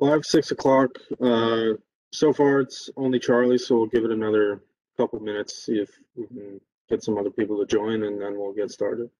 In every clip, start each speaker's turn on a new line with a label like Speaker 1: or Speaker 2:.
Speaker 1: Well, I have 6 o'clock. So far, it's only Charlie, so we'll give it another couple minutes, see if we can get some other people to join, and then we'll get started.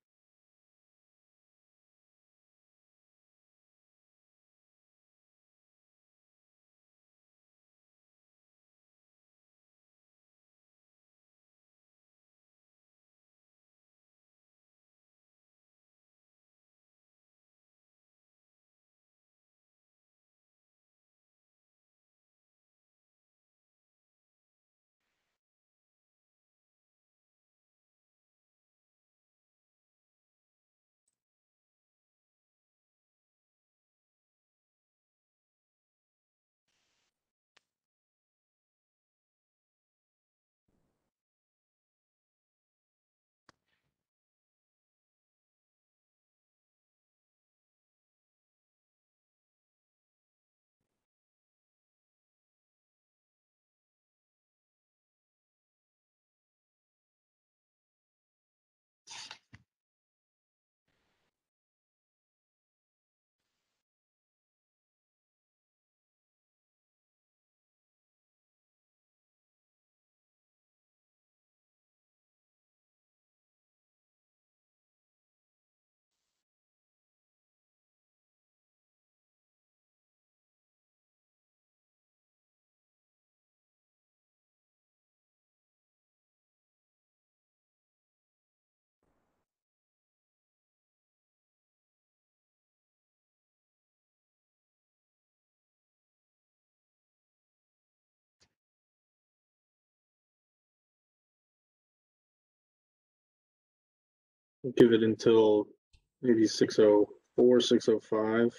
Speaker 1: We'll give it until maybe 6:04, 6:05.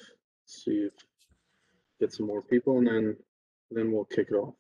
Speaker 1: See if get some more people, and then we'll kick it off.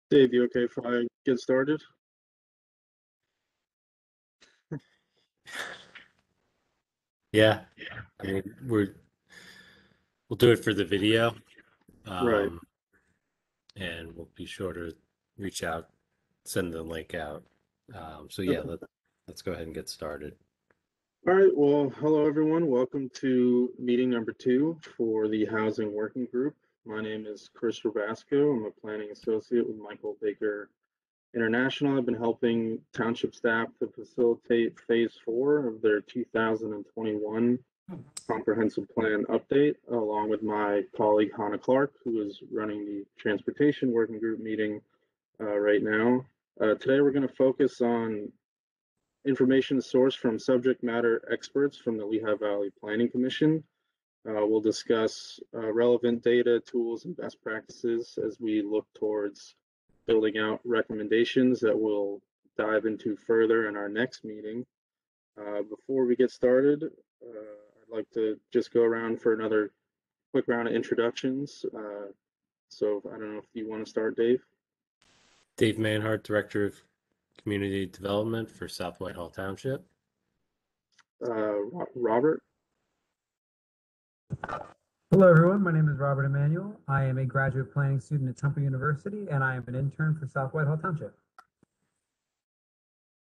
Speaker 1: Dave, you okay if I get started?
Speaker 2: Yeah, I mean, we'll do it for the video,
Speaker 1: Right.
Speaker 2: and we'll be sure to reach out, send the link out. So yeah,
Speaker 1: Okay.
Speaker 2: let's go ahead and get started.
Speaker 1: All right. Well, hello everyone. Welcome to meeting number 2 for the Housing Working Group. My name is Chris Rabasco. I'm a planning associate with Michael Baker International. I've been helping township staff to facilitate phase 4 of their 2021 comprehensive plan update, along with my colleague Hannah Clark, who is running the transportation working group meeting right now. Today, we're going to focus on information sourced from subject matter experts from the Lehigh Valley Planning Commission. We'll discuss relevant data, tools, and best practices as we look towards building out recommendations that we'll dive into further in our next meeting. Before we get started, I'd like to just go around for another quick round of introductions. So I don't know if you want to start, Dave.
Speaker 2: Dave Manhart, Director of Community Development for South Whitehall Township.
Speaker 1: Robert.
Speaker 3: Hello, everyone. My name is Robert Emanuel. I am a graduate planning student at Temple University, and I am an intern for South Whitehall Township.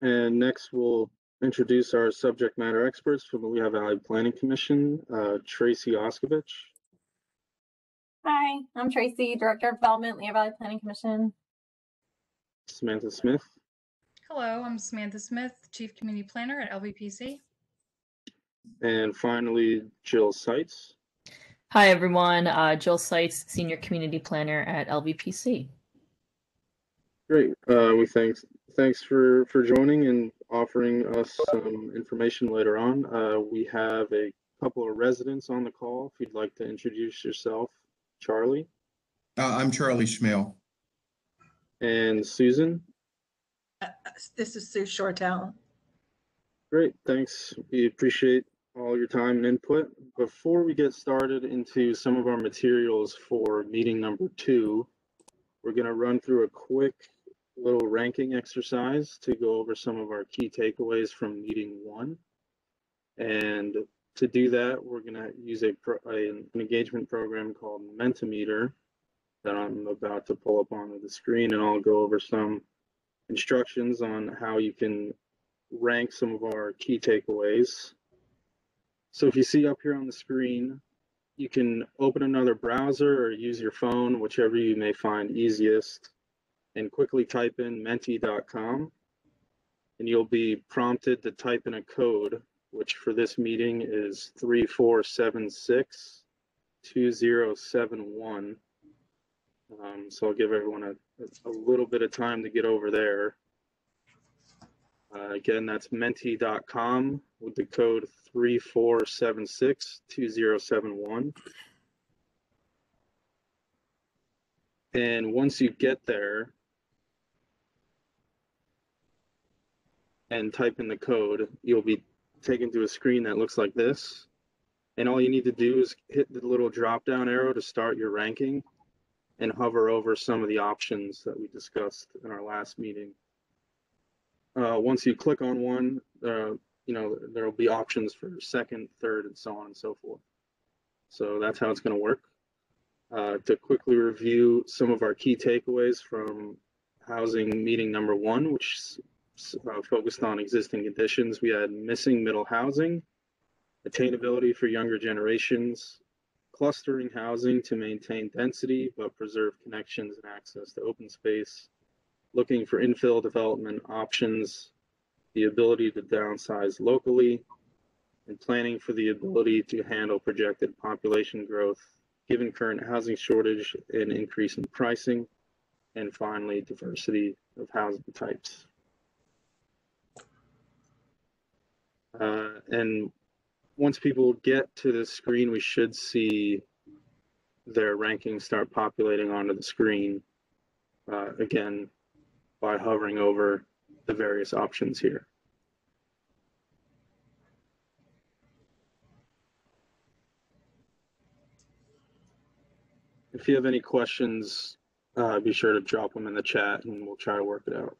Speaker 1: And next, we'll introduce our subject matter experts from the Lehigh Valley Planning Commission, Tracy Oskovich.
Speaker 4: Hi, I'm Tracy, Director of Development, Lehigh Valley Planning Commission.
Speaker 1: Samantha Smith.
Speaker 5: Hello, I'm Samantha Smith, Chief Community Planner at LVPC.
Speaker 1: And finally, Jill Seitz.
Speaker 6: Hi, everyone. Jill Seitz, Senior Community Planner at LVPC.
Speaker 1: Great. We thanks for joining and offering us some information later on. We have a couple of residents on the call. If you'd like to introduce yourself, Charlie.
Speaker 7: I'm Charlie Schmale.
Speaker 1: And Susan.
Speaker 8: This is Sue Shortell.
Speaker 1: Great, thanks. We appreciate all your time and input. Before we get started into some of our materials for meeting number 2, we're going to run through a quick little ranking exercise to go over some of our key takeaways from meeting 1. And to do that, we're going to use an engagement program called Mentimeter that I'm about to pull up onto the screen, and I'll go over some instructions on how you can rank some of our key takeaways. So if you see up here on the screen, you can open another browser or use your phone, whichever you may find easiest, and quickly type in menti.com, and you'll be prompted to type in a code, which for this meeting is 34762071. So I'll give everyone a little bit of time to get over there. Again, that's menti.com with the code 34762071. And once you get there and type in the code, you'll be taken to a screen that looks like this. And all you need to do is hit the little drop-down arrow to start your ranking and hover over some of the options that we discussed in our last meeting. Once you click on one, there will be options for second, third, and so on and so forth. So that's how it's going to work. To quickly review some of our key takeaways from housing meeting number 1, which focused on existing conditions. We had missing middle housing, attainability for younger generations, clustering housing to maintain density but preserve connections and access to open space, looking for infill development options, the ability to downsize locally, and planning for the ability to handle projected population growth given current housing shortage and increase in pricing, and finally, diversity of housing types. And once people get to the screen, we should see their rankings start populating onto the screen, again, by hovering over the various options here. If you have any questions, be sure to drop them in the chat and we'll try to work it out.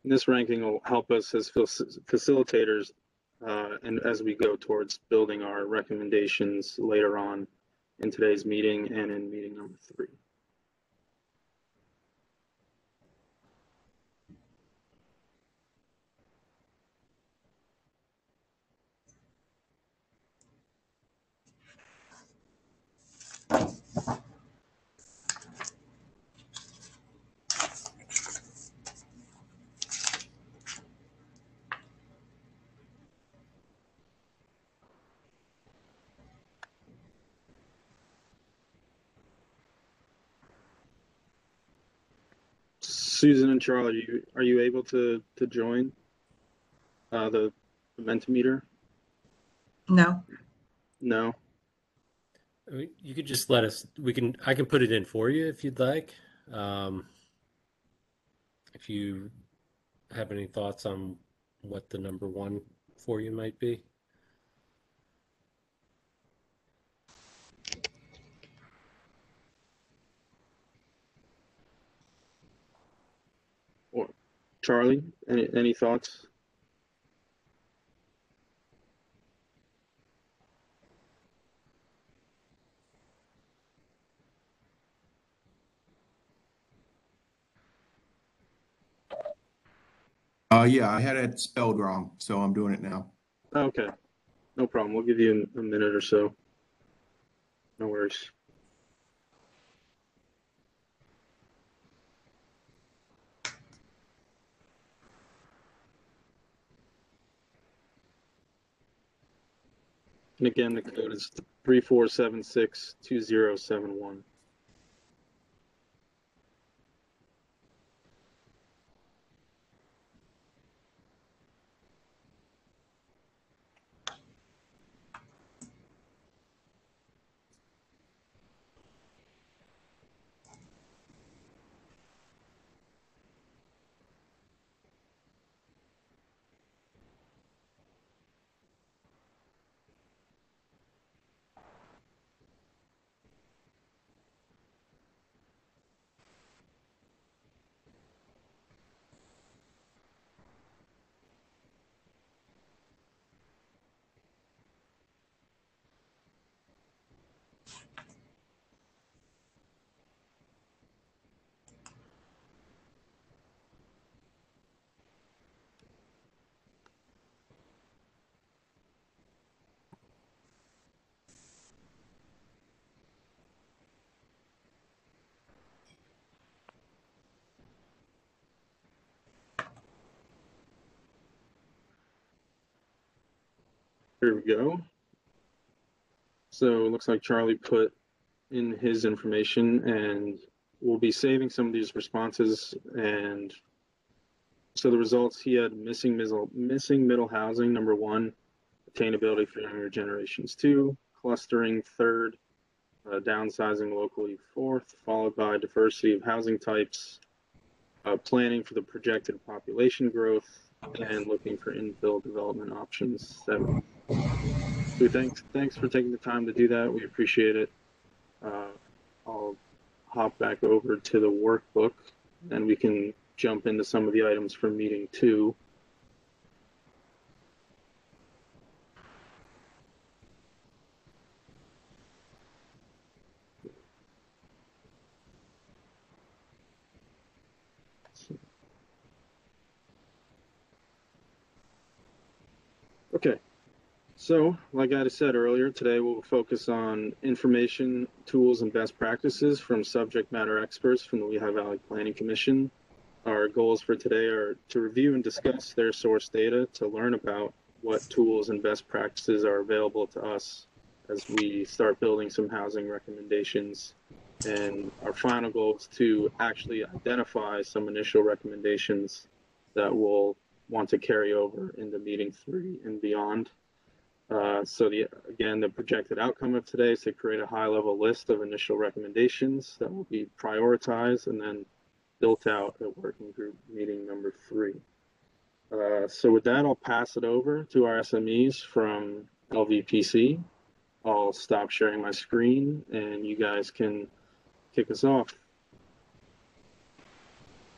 Speaker 1: And this ranking will help us as facilitators and as we go towards building our recommendations later on in today's meeting and in meeting number 3. Susan and Charlie, are you able to join the Mentimeter?
Speaker 8: No.
Speaker 1: No.
Speaker 2: You could just let us, I can put it in for you if you'd like. If you have any thoughts on what the number one for you might be.
Speaker 1: Or Charlie, any thoughts?
Speaker 7: Yeah, I had it spelled wrong, so I'm doing it now.
Speaker 1: Okay, no problem. We'll give you a minute or so. No worries. And again, the code is 34762071. Here we go. So it looks like Charlie put in his information, and we'll be saving some of these responses. And so the results, he had missing middle housing, number one, attainability for younger generations, two, clustering, third, downsizing locally, fourth, followed by diversity of housing types, planning for the projected population growth, and looking for infill development options, seven. So thanks for taking the time to do that. We appreciate it. I'll hop back over to the workbook and we can jump into some of the items from meeting two. Okay, so like I said earlier, today we'll focus on information, tools, and best practices from subject matter experts from the Lehigh Valley Planning Commission. Our goals for today are to review and discuss their source data, to learn about what tools and best practices are available to us as we start building some housing recommendations. And our final goal is to actually identify some initial recommendations that we'll want to carry over into meeting three and beyond. So again, the projected outcome of today is to create a high-level list of initial recommendations that will be prioritized and then built out at working group meeting number three. So with that, I'll pass it over to our SMEs from LVPC. I'll stop sharing my screen and you guys can kick us off.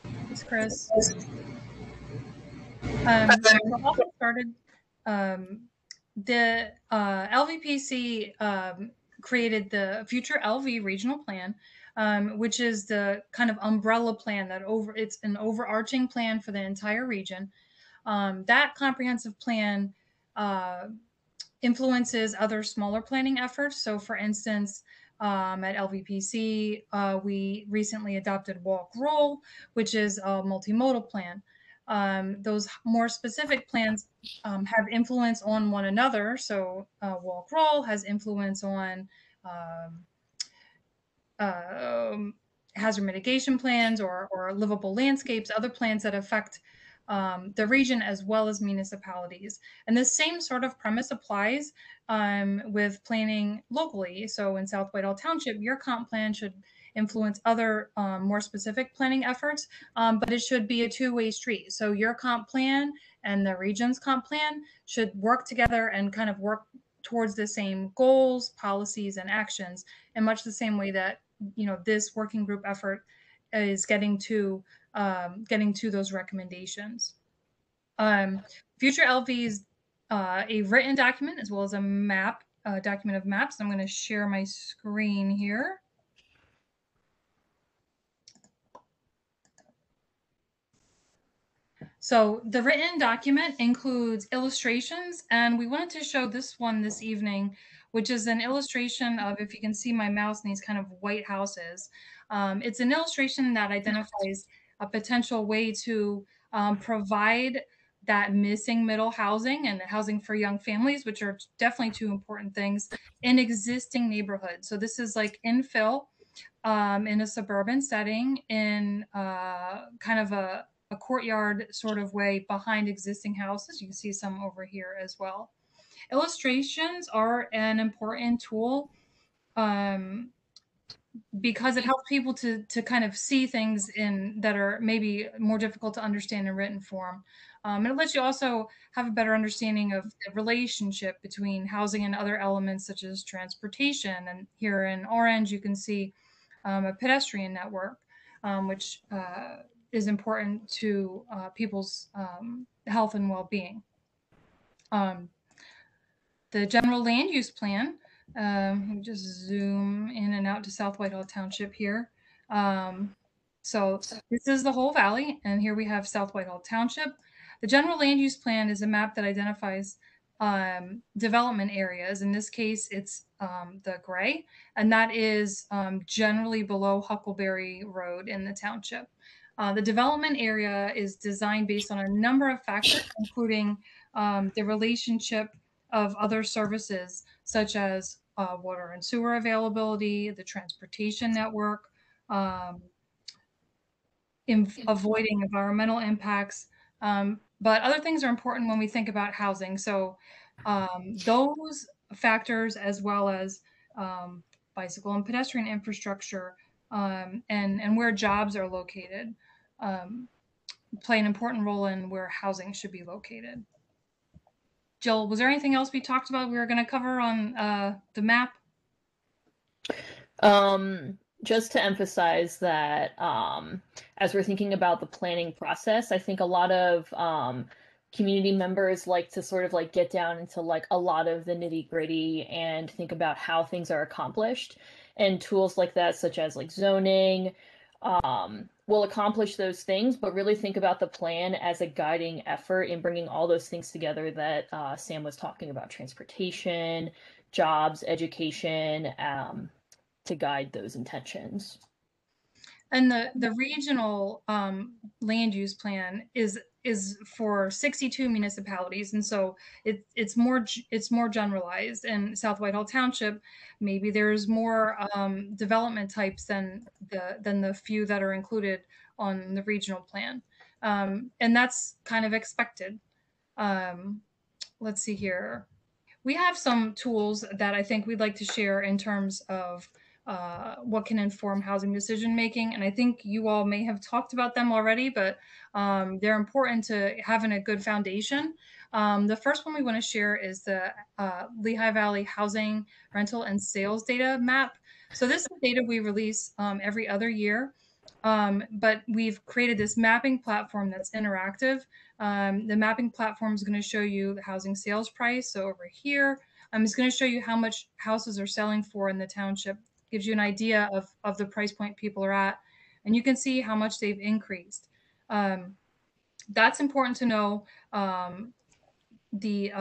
Speaker 5: Thanks, Chris. So I'll get started. The LVPC created the Future LV Regional Plan, which is the kind of umbrella plan it's an overarching plan for the entire region. That comprehensive plan influences other smaller planning efforts. So for instance, at LVPC, we recently adopted Walk Roll, which is a multimodal plan. Those more specific plans have influence on one another. So Walk Roll has influence on hazard mitigation plans or livable landscapes, other plans that affect the region as well as municipalities. And the same sort of premise applies with planning locally. So in South Whitehall Township, your comp plan should influence other more specific planning efforts, but it should be a two-way street. So your comp plan and the region's comp plan should work together and kind of work towards the same goals, policies, and actions in much the same way that this working group effort is getting to those recommendations. Future LV is a written document as well as a map, document of maps. I'm going to share my screen here. So the written document includes illustrations, and we wanted to show this one this evening, which is an illustration of, if you can see my mouse in these kind of white houses. It's an illustration that identifies a potential way to provide that missing middle housing and housing for young families, which are definitely two important things, in existing neighborhoods. So this is like infill in a suburban setting in kind of a courtyard sort of way behind existing houses. You can see some over here as well. Illustrations are an important tool because it helps people to kind of see things that are maybe more difficult to understand in written form. And it lets you also have a better understanding of the relationship between housing and other elements such as transportation. And here in orange, you can see a pedestrian network, which is important to people's health and well-being. The general land use plan, let me just zoom in and out to South Whitehall Township here. So this is the whole valley, and here we have South Whitehall Township. The general land use plan is a map that identifies development areas. In this case, it's the gray, and that is generally below Huckleberry Road in the township. The development area is designed based on a number of factors, including the relationship of other services such as water and sewer availability, the transportation network, avoiding environmental impacts. But other things are important when we think about housing. So those factors, as well as bicycle and pedestrian infrastructure and where jobs are located, play an important role in where housing should be located. Jill, was there anything else we talked about we were going to cover on the map?
Speaker 6: Just to emphasize that as we're thinking about the planning process, I think a lot of community members like to sort of like get down into like a lot of the nitty-gritty and think about how things are accomplished, and tools like that, such as like zoning, will accomplish those things, but really think about the plan as a guiding effort in bringing all those things together that Sam was talking about: transportation, jobs, education, to guide those intentions.
Speaker 5: And the regional land use plan is for 62 municipalities, and so it's more generalized. In South Whitehall Township, maybe there's more development types than the few that are included on the regional plan, and that's kind of expected. Let's see here. We have some tools that I think we'd like to share in terms of what can inform housing decision making. And I think you all may have talked about them already, but they're important to having a good foundation. The first one we want to share is the Lehigh Valley Housing, Rental, and Sales Data Map. So this is data we release every other year, but we've created this mapping platform that's interactive. The mapping platform is going to show you the housing sales price. So over here, it's going to show you how much houses are selling for in the township. Gives you an idea of the price point people are at, and you can see how much they've increased. That's important to know. The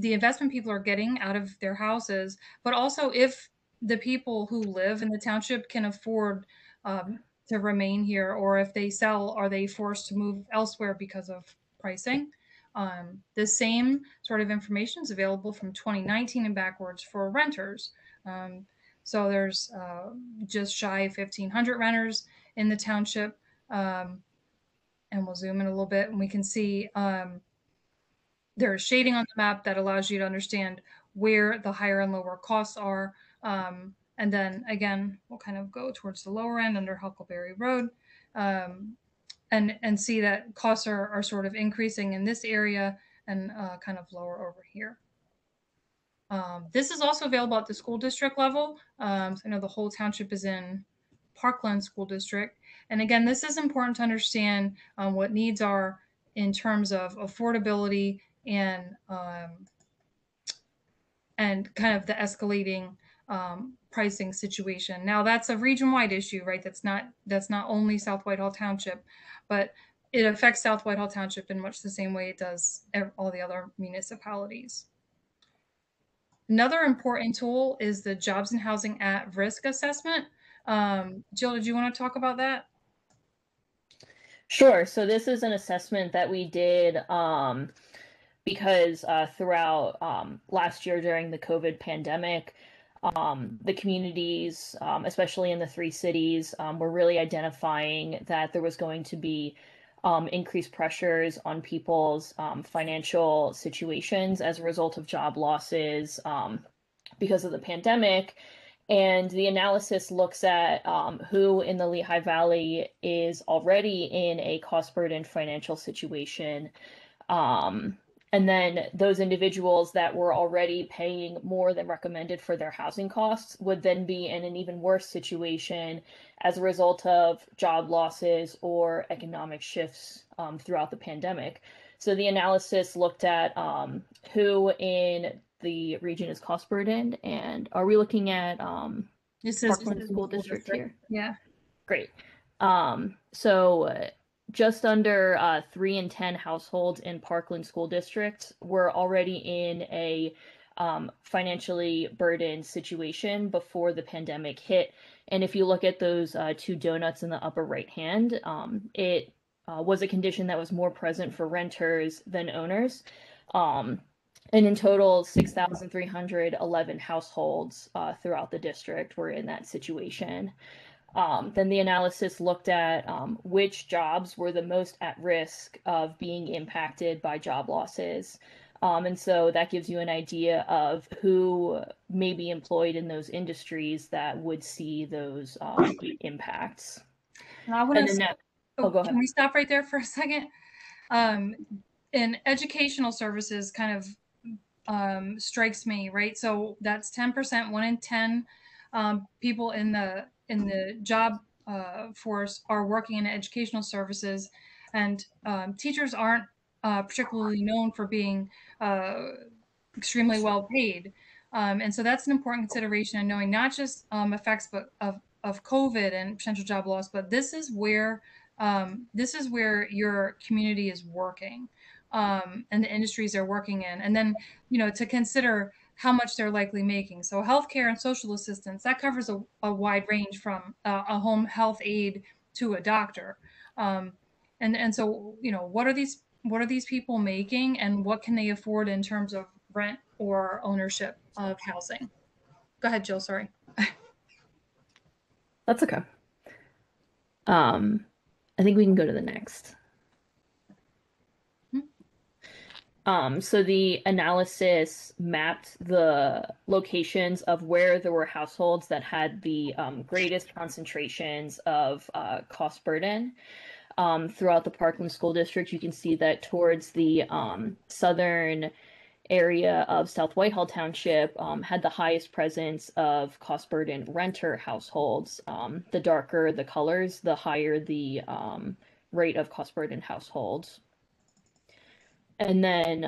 Speaker 5: investment people are getting out of their houses, but also if the people who live in the township can afford to remain here, or if they sell, are they forced to move elsewhere because of pricing? The same sort of information is available from 2019 and backwards for renters. So there's just shy of 1,500 renters in the township. And and we'll zoom in a little bit, and we can see there's shading on the map that allows you to understand where the higher and lower costs are. And then again, we'll kind of go towards the lower end under Huckleberry Road, and see that costs are sort of increasing in this area and kind of lower over here. This is also available at the school district level. So I know the whole township is in Parkland School District. And again, this is important to understand what needs are in terms of affordability and kind of the escalating pricing situation. Now that's a region-wide issue, right? That's not only South Whitehall Township, but it affects South Whitehall Township in much the same way it does all the other municipalities. Another important tool is the Jobs and Housing at Risk assessment. Jill, did you want to talk about that?
Speaker 6: Sure. So this is an assessment that we did because throughout last year during the COVID pandemic, the communities, especially in the 3 cities, were really identifying that there was going to be increased pressures on people's financial situations as a result of job losses because of the pandemic. And the analysis looks at who in the Lehigh Valley is already in a cost-burdened financial situation. And then those individuals that were already paying more than recommended for their housing costs would then be in an even worse situation as a result of job losses or economic shifts throughout the pandemic. So the analysis looked at who in the region is cost burdened, and are we looking at
Speaker 5: This is
Speaker 6: Parkland School District here?
Speaker 5: Yeah.
Speaker 6: Great. So just under 3 in 10 households in Parkland School District were already in a financially burdened situation before the pandemic hit. And if you look at those 2 donuts in the upper right hand, it was a condition that was more present for renters than owners. And in total, 6,311 households throughout the district were in that situation. Then the analysis looked at which jobs were the most at risk of being impacted by job losses. And so that gives you an idea of who may be employed in those industries that would see those impacts.
Speaker 5: And I want to
Speaker 6: go ahead.
Speaker 5: Can we stop right there for a second? In educational services kind of strikes me, right? So that's 10%, 1 in 10 people in the job force are working in educational services, and teachers aren't particularly known for being extremely well paid. And so that's an important consideration in knowing not just effects of COVID and potential job loss, but this is where your community is working, and the industries they're working in. And then, to consider how much they're likely making. So healthcare and social assistance, that covers a wide range from a home health aide to a doctor. And so, what are these people making, and what can they afford in terms of rent or ownership of housing? Go ahead, Jill, sorry.
Speaker 6: That's okay. I think we can go to the next. So the analysis mapped the locations of where there were households that had the greatest concentrations of cost burden. Throughout the Parkland School District, you can see that towards the southern area of South Whitehall Township had the highest presence of cost burden renter households. The darker the colors, the higher the rate of cost burden households. And then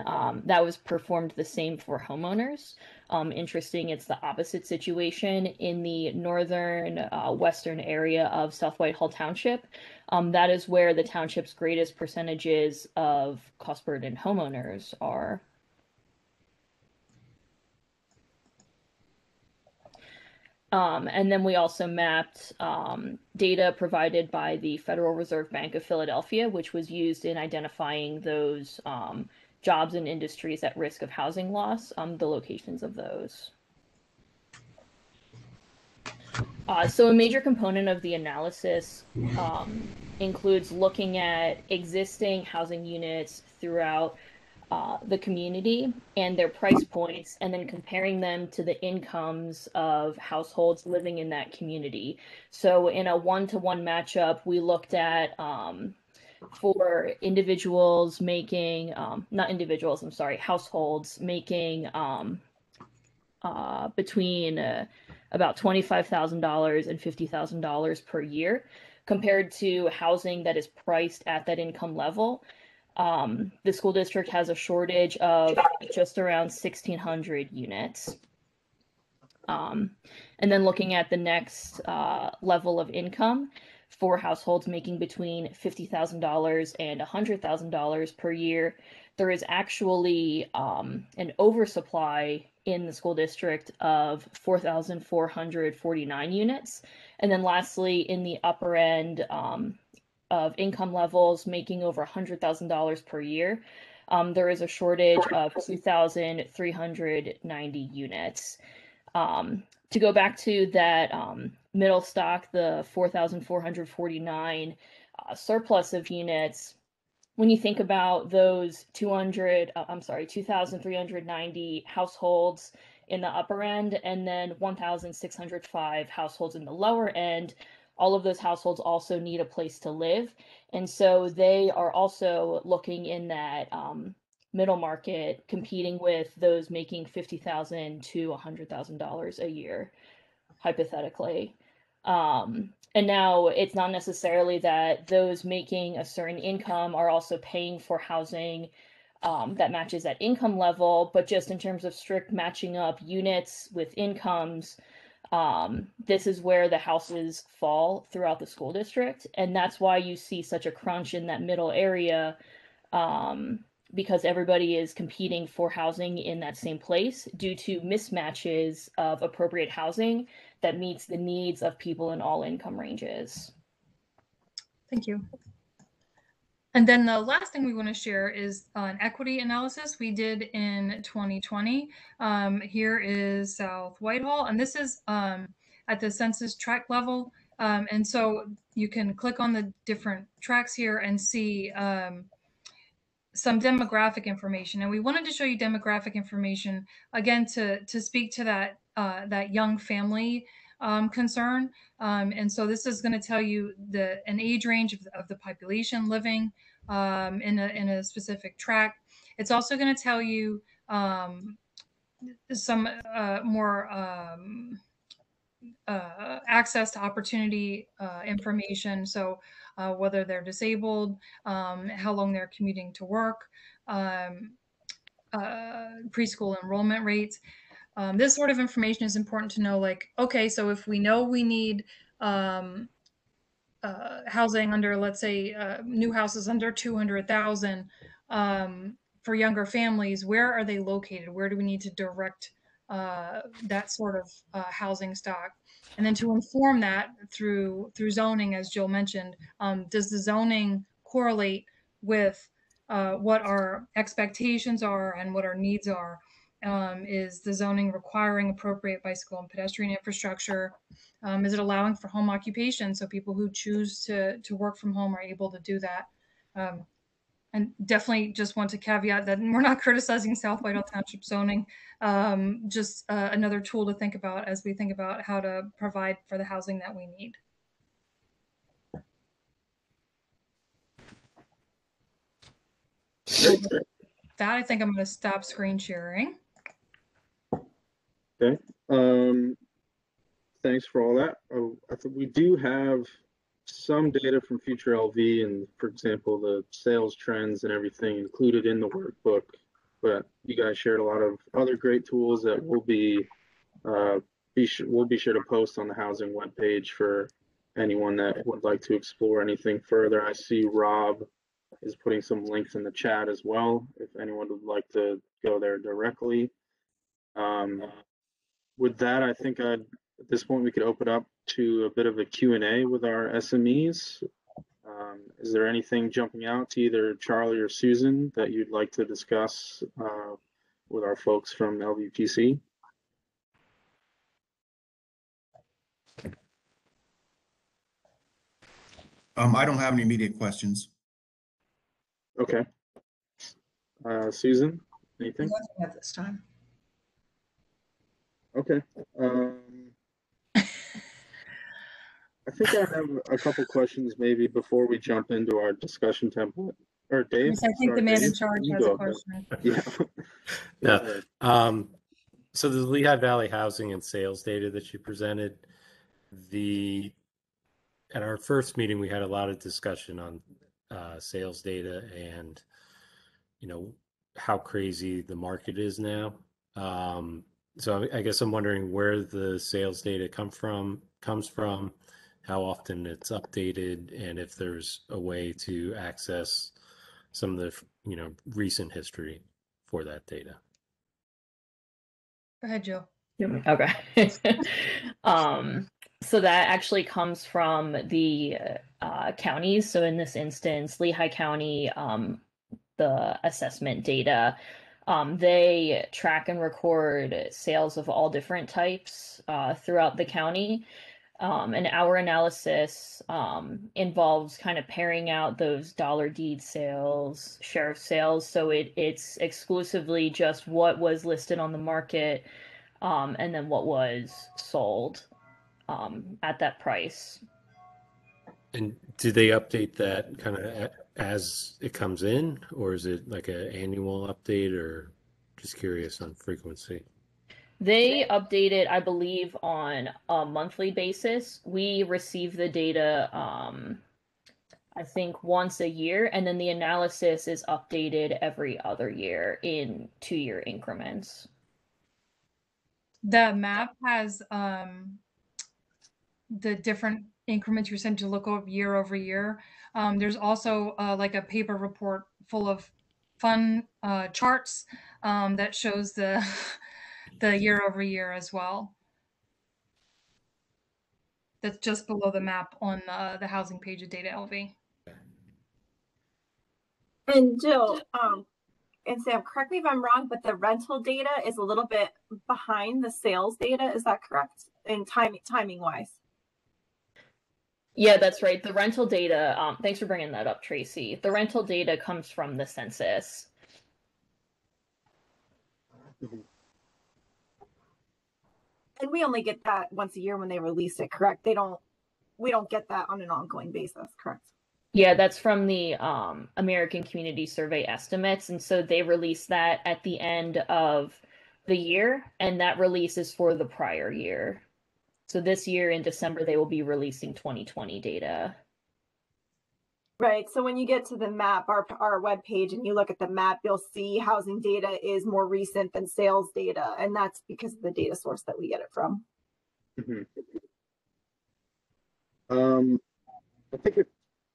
Speaker 6: that was performed the same for homeowners. Interesting, it's the opposite situation in the northern western area of South Whitehall Township. That is where the township's greatest percentages of cost burden homeowners are. And then we also mapped data provided by the Federal Reserve Bank of Philadelphia, which was used in identifying those jobs and industries at risk of housing loss, the locations of those. So a major component of the analysis includes looking at existing housing units throughout the community and their price points, and then comparing them to the incomes of households living in that community. So in a one-to-one matchup, we looked at for individuals making, not individuals, I'm sorry, households making between about $25,000 and $50,000 per year, compared to housing that is priced at that income level. The school district has a shortage of just around 1,600 units. And then looking at the next level of income for households making between $50,000 and $100,000 per year, there is actually an oversupply in the school district of 4,449 units. And then lastly, in the upper end of income levels making over $100,000 per year, there is a shortage of 2,390 units. To go back to that middle stock, the 4,449 surplus of units, when you think about those 2,390 households in the upper end, and then 1,605 households in the lower end, all of those households also need a place to live. And so they are also looking in that middle market, competing with those making $50,000 to $100,000 a year, hypothetically. And now it's not necessarily that those making a certain income are also paying for housing that matches that income level, but just in terms of strict matching up units with incomes, this is where the houses fall throughout the school district. And that's why you see such a crunch in that middle area, because everybody is competing for housing in that same place due to mismatches of appropriate housing that meets the needs of people in all income ranges.
Speaker 5: Thank you. And then the last thing we want to share is an equity analysis we did in 2020. Here is South Whitehall, and this is at the census tract level. And so you can click on the different tracks here and see some demographic information. And we wanted to show you demographic information, again, to speak to that, that young family concern. And so this is going to tell you an age range of the population living in a specific tract. It's also going to tell you some more access to opportunity information. So whether they're disabled, how long they're commuting to work, preschool enrollment rates. This sort of information is important to know, like, okay, so if we know we need housing under, let's say, new houses under 200,000 for younger families, where are they located? Where do we need to direct that sort of housing stock? And then to inform that through zoning, as Jill mentioned, does the zoning correlate with what our expectations are and what our needs are? Is the zoning requiring appropriate bicycle and pedestrian infrastructure? Is it allowing for home occupation, so people who choose to work from home are able to do that? And definitely just want to caveat that we're not criticizing South Whitehall Township zoning, just another tool to think about as we think about how to provide for the housing that we need. So with that, I think I'm going to stop screen sharing.
Speaker 1: Okay. Thanks for all that. I think we do have some data from Future LV, and for example, the sales trends and everything included in the workbook, but you guys shared a lot of other great tools that we'll be sure to post on the housing webpage for anyone that would like to explore anything further. I see Rob is putting some links in the chat as well, if anyone would like to go there directly. With that, I think at this point we could open up to a bit of a Q&A with our SMEs. Is there anything jumping out to either Charlie or Susan that you'd like to discuss with our folks from LVPC?
Speaker 7: I don't have any immediate questions.
Speaker 1: Okay. Susan, anything?
Speaker 8: Nothing at this time.
Speaker 1: Okay. I think I have a couple questions maybe before we jump into our discussion template. Or Dave?
Speaker 5: Yes, I think the
Speaker 1: Sorry,
Speaker 5: man in
Speaker 1: Dave,
Speaker 5: charge
Speaker 1: you
Speaker 5: has a
Speaker 1: go ahead.
Speaker 5: question.
Speaker 1: Yeah.
Speaker 2: No.
Speaker 1: Go ahead.
Speaker 2: So the Lehigh Valley housing and sales data that you presented, at our first meeting, we had a lot of discussion on sales data and, how crazy the market is now. So I guess I'm wondering where the sales data comes from, how often it's updated, and if there's a way to access some of the, recent history for that data.
Speaker 5: Go ahead, Joe.
Speaker 6: Okay. So that actually comes from the counties. So in this instance, Lehigh County, the assessment data, they track and record sales of all different types throughout the county. And our analysis involves kind of pairing out those dollar deed sales, sheriff sales. So it's exclusively just what was listed on the market and then what was sold at that price.
Speaker 2: And do they update that kind of as it comes in, or is it like an annual update, or just curious on frequency?
Speaker 6: They update it, I believe, on a monthly basis. We receive the data, I think, once a year, and then the analysis is updated every other year in 2-year increments.
Speaker 5: The map has the different increments you're sent to look over year over year. There's also like a paper report full of fun charts that shows the the year over year as well. That's just below the map on the housing page of Data LV.
Speaker 4: And Jill, and Sam, correct me if I'm wrong, but the rental data is a little bit behind the sales data. Is that correct? In timing wise?
Speaker 6: Yeah, that's right. The rental data, thanks for bringing that up, Tracy. The rental data comes from the census.
Speaker 4: And we only get that once a year when they release it, correct? We don't get that on an ongoing basis, correct?
Speaker 6: Yeah, that's from the American Community Survey estimates. And so they release that at the end of the year, and that release is for the prior year. So this year in December, they will be releasing 2020 data.
Speaker 4: Right. So when you get to the map, our webpage, and you look at the map, you'll see housing data is more recent than sales data. And that's because of the data source that we get it from.
Speaker 1: I think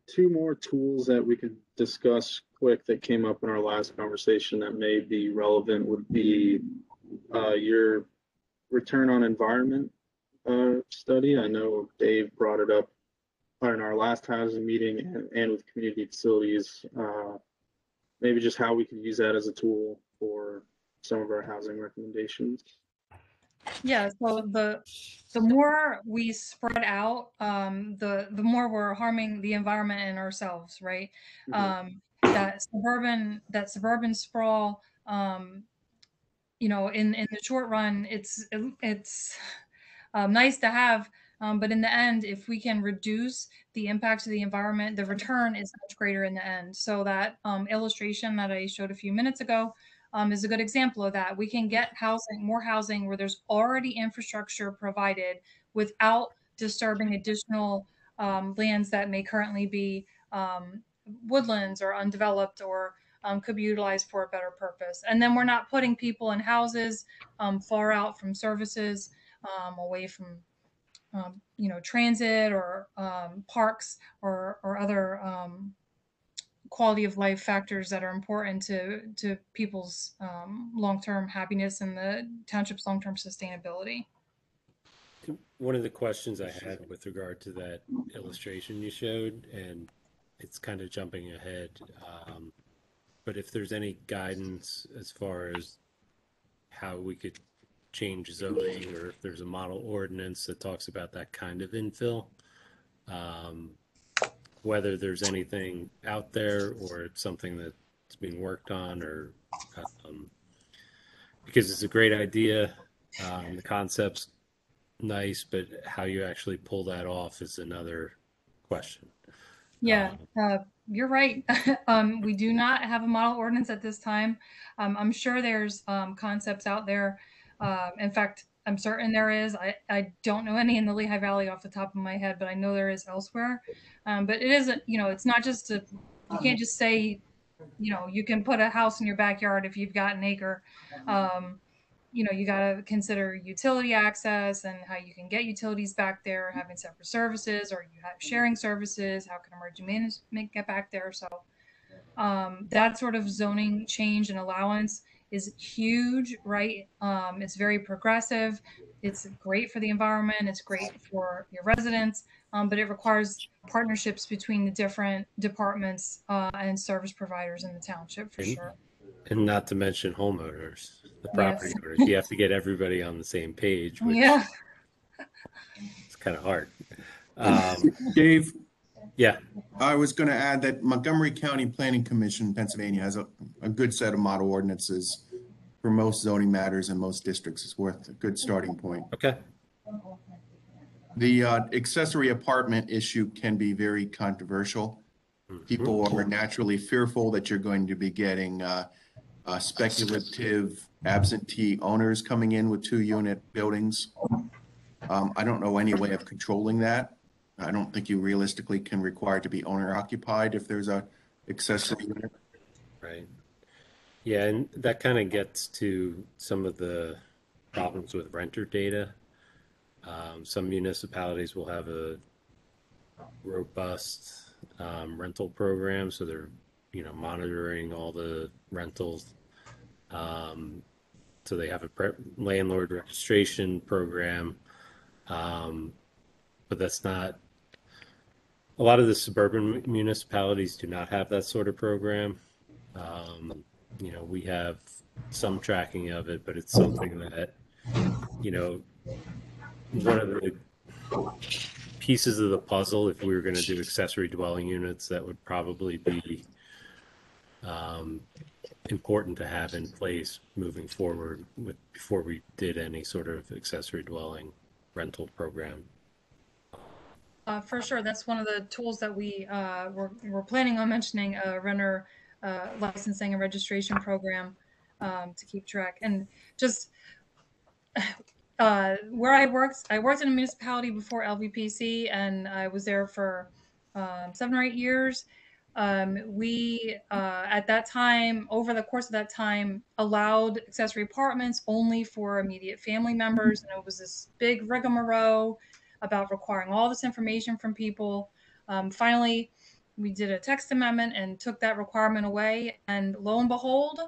Speaker 1: two more tools that we could discuss quick that came up in our last conversation that may be relevant would be your return on environment study. I know Dave brought it up in our last housing meeting and with community facilities, maybe just how we could use that as a tool for some of our housing recommendations.
Speaker 5: Yeah, so the more we spread out, the more we're harming the environment and ourselves, right? That suburban sprawl, in the short run, it's nice to have, but in the end, if we can reduce the impact to the environment, the return is much greater in the end. So that illustration that I showed a few minutes ago is a good example of that. We can get more housing where there's already infrastructure provided without disturbing additional lands that may currently be woodlands or undeveloped or could be utilized for a better purpose. And then we're not putting people in houses far out from services, away from transit or parks or other quality of life factors that are important to people's long-term happiness and the township's long-term sustainability.
Speaker 2: One of the questions I had with regard to that illustration you showed, and it's kind of jumping ahead, but if there's any guidance as far as how we could change zoning, or if there's a model ordinance that talks about that kind of infill, whether there's anything out there or it's something that's being worked on, or because it's a great idea, the concept's nice, but how you actually pull that off is another question.
Speaker 5: Yeah, you're right. We do not have a model ordinance at this time. I'm sure there's concepts out there. In fact, I'm certain there is. I don't know any in the Lehigh Valley off the top of my head, but I know there is elsewhere. But it isn't, it's not just you can't just say, you can put a house in your backyard if you've got an acre. You got to consider utility access and how you can get utilities back there, having separate services, or you have sharing services. How can emergency management get back there? So that sort of zoning change and allowance is huge, right? It's very progressive. It's great for the environment. It's great for your residents, but it requires partnerships between the different departments and service providers in the township for sure.
Speaker 2: And not to mention homeowners, the property
Speaker 5: Yes.
Speaker 2: owners. You have to get everybody on the same page, which
Speaker 5: Yeah.
Speaker 2: it's kind of hard.
Speaker 7: Dave,
Speaker 2: Yeah.
Speaker 7: I was going to add that Montgomery County Planning Commission, Pennsylvania, has a good set of model ordinances for most zoning matters in most districts. It's worth a good starting point.
Speaker 2: Okay.
Speaker 7: The accessory apartment issue can be very controversial. People are naturally fearful that you're going to be getting speculative absentee owners coming in with 2-unit buildings. I don't know any way of controlling that. I don't think you realistically can require it to be owner occupied if there's a accessory unit.
Speaker 2: Right. Yeah, and that kind of gets to some of the problems with renter data. Some municipalities will have a robust rental program, so they're monitoring all the rentals. So they have a landlord registration program, but that's not. A lot of the suburban municipalities do not have that sort of program. We have some tracking of it, but it's something that, one of the pieces of the puzzle, if we were going to do accessory dwelling units, that would probably be important to have in place moving forward before we did any sort of accessory dwelling rental program.
Speaker 5: For sure, that's one of the tools that we're planning on mentioning, a renter licensing and registration program to keep track. And just where I worked in a municipality before LVPC, and I was there for 7 or 8 years. We at that time, over the course of that time, allowed accessory apartments only for immediate family members, and it was this big rigmarole about requiring all this information from people. Finally, we did a text amendment and took that requirement away, and lo and behold,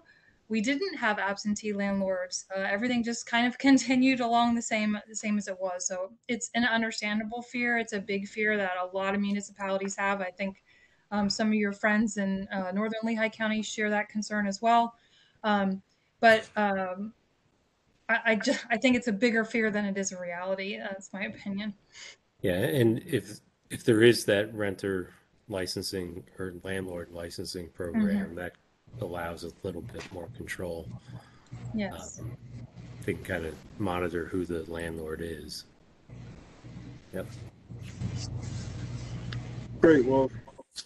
Speaker 5: we didn't have absentee landlords. Everything just kind of continued along the same as it was. So it's an understandable fear. It's a big fear that a lot of municipalities have. I think some of your friends in Northern Lehigh County share that concern as well. But I think it's a bigger fear than it is a reality. That's my opinion.
Speaker 2: Yeah, and if there is that renter licensing or landlord licensing program, that allows a little bit more control.
Speaker 5: Yes.
Speaker 2: They can kind of monitor who the landlord is. Yep.
Speaker 1: Great. Well,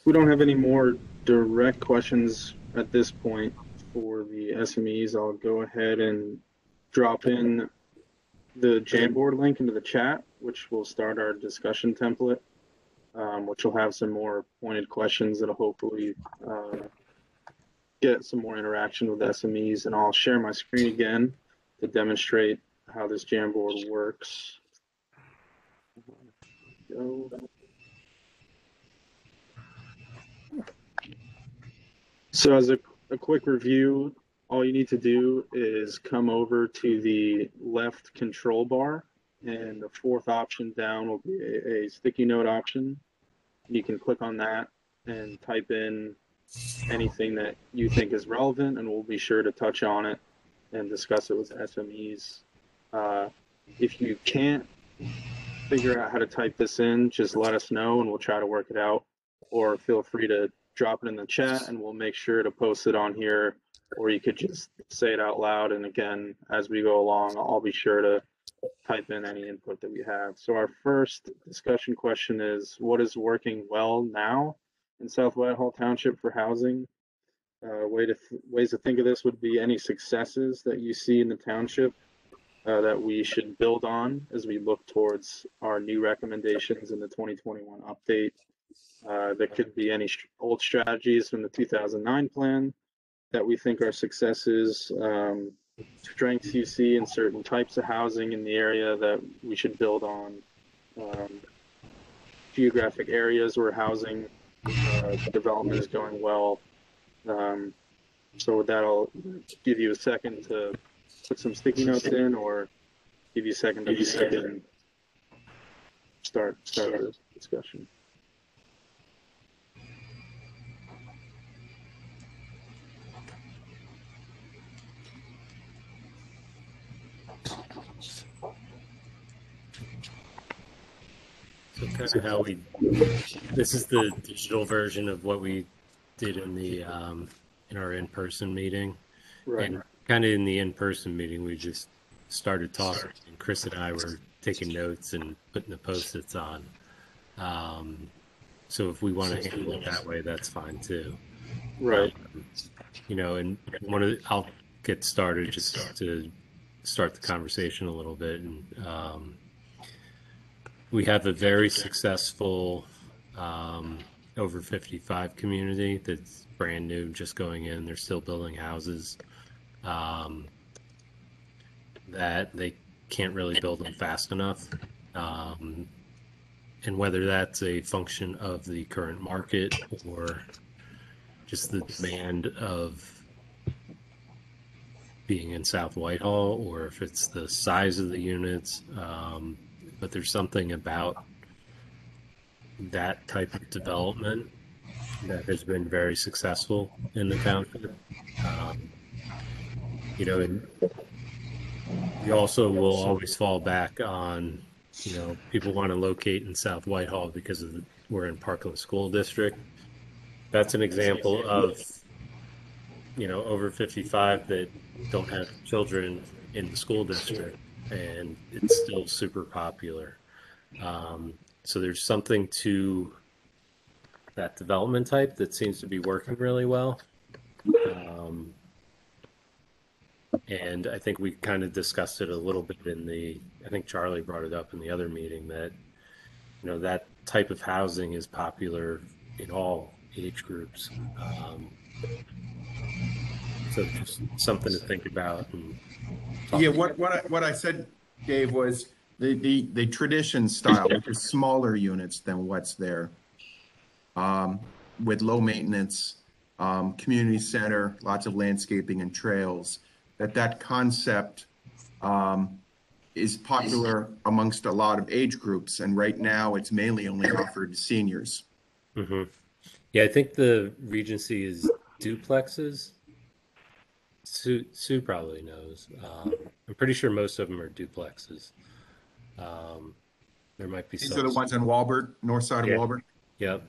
Speaker 1: we don't have any more direct questions at this point for the SMEs. I'll go ahead and drop in the Jamboard link into the chat, which will start our discussion template, which will have some more pointed questions that'll hopefully get some more interaction with SMEs. And I'll share my screen again to demonstrate how this Jamboard works. Go. So as a quick review, all you need to do is come over to the left control bar, and the fourth option down will be a sticky note option. You can click on that and type in anything that you think is relevant, and we'll be sure to touch on it and discuss it with SMEs. If you can't figure out how to type this in, just let us know and we'll try to work it out. or feel free to drop it in the chat and we'll make sure to post it on here, or you could just say it out loud. And again, as we go along, I'll be sure to type in any input that we have. So our first discussion question is, what is working well now in South Whitehall Township for housing? Ways to think of this would be any successes that you see in the township that we should build on as we look towards our new recommendations in the 2021 update. There could be any old strategies from the 2009 plan that we think are successes, strengths you see in certain types of housing in the area that we should build on, geographic areas where housing development is going well. So with that, I'll give you a second to put some sticky notes in, or give you a second to start the discussion.
Speaker 2: So kind of how this is the digital version of what we did in the in our in-person meeting.
Speaker 1: Right.
Speaker 2: And kind of in the in-person meeting, we just started talking, and Chris and I were taking notes and putting the Post-its on. So if we want to handle it that way, that's fine too.
Speaker 1: Right.
Speaker 2: You know, and I'll get started just to start the conversation a little bit. And we have a very successful over 55 community that's brand new, just going in. They're still building houses that they can't really build them fast enough. And whether that's a function of the current market or just the demand of being in South Whitehall, or if it's the size of the units, but there's something about that type of development that has been very successful in the township. You know, and we also will always fall back on, you know, people want to locate in South Whitehall because we're in Parkland School District. That's an example of, you know, over 55 that don't have children in the school district, and it's still super popular. So there's something to that development type that seems to be working really well. And I think we kind of discussed it a little bit I think Charlie brought it up in the other meeting that, you know, that type of housing is popular in all age groups. So just something to think about. And
Speaker 7: Yeah, what I said, Dave, was the tradition style, which is smaller units than what's there, with low maintenance, community center, lots of landscaping and trails. That concept is popular amongst a lot of age groups, and right now it's mainly only offered to seniors.
Speaker 2: Mm-hmm. Yeah, I think the Regency is duplexes. Sue probably knows. I'm pretty sure most of them are duplexes. There might be
Speaker 7: These
Speaker 2: some.
Speaker 7: are the ones on Walbert, north side of Walbert.
Speaker 2: Yep.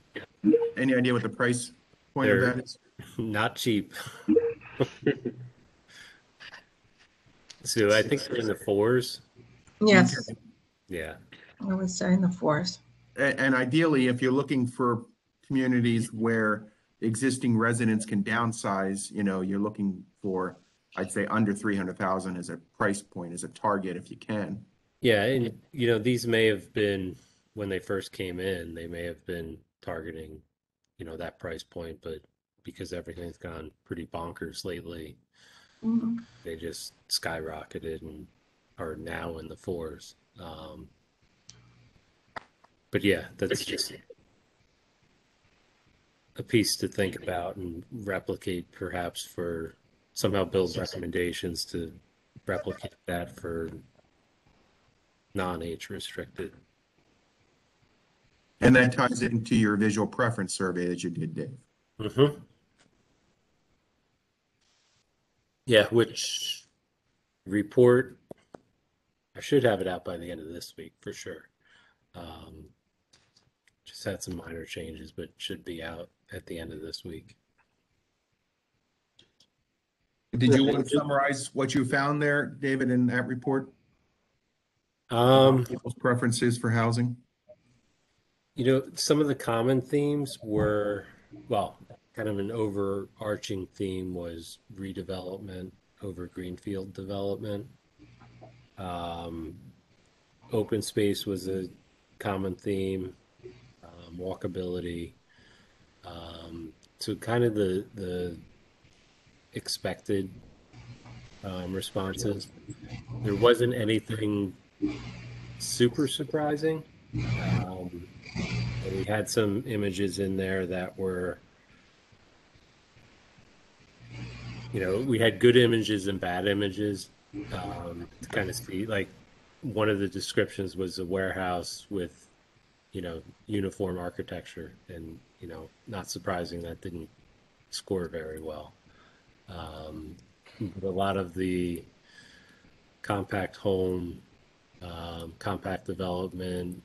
Speaker 7: Any idea what the price point of that is?
Speaker 2: Not cheap. So I think they're in the fours.
Speaker 8: Yes,
Speaker 2: Yeah.
Speaker 8: I would say in the fours.
Speaker 7: And ideally, if you're looking for communities where existing residents can downsize, you know, you're looking for, I'd say, under 300,000 as a price point, as a target, if you can.
Speaker 2: Yeah, and you know, these may have been when they first came in, they may have been targeting, you know, that price point, but because everything's gone pretty bonkers lately, they just skyrocketed and are now in the fours. But yeah, that's just a piece to think about and replicate, perhaps, for somehow build recommendations to replicate that for non-age restricted.
Speaker 7: And that ties into your visual preference survey that you did, Dave.
Speaker 2: Mm-hmm. Yeah, which report, I should have it out by the end of this week for sure. just had some minor changes, but should be out at the end of this week.
Speaker 7: Did you want to summarize what you found there, David, in that report? People's preferences for housing?
Speaker 2: You know, some of the common themes were, well, kind of an overarching theme was redevelopment over greenfield development. Open space was a common theme, walkability. So kind of the expected responses. There wasn't anything super surprising. We had some images in there that were, you know, we had good images and bad images to kind of see. Like one of the descriptions was a warehouse with, you know, uniform architecture, and, you know, not surprising that didn't score very well. But a lot of the compact home, compact development,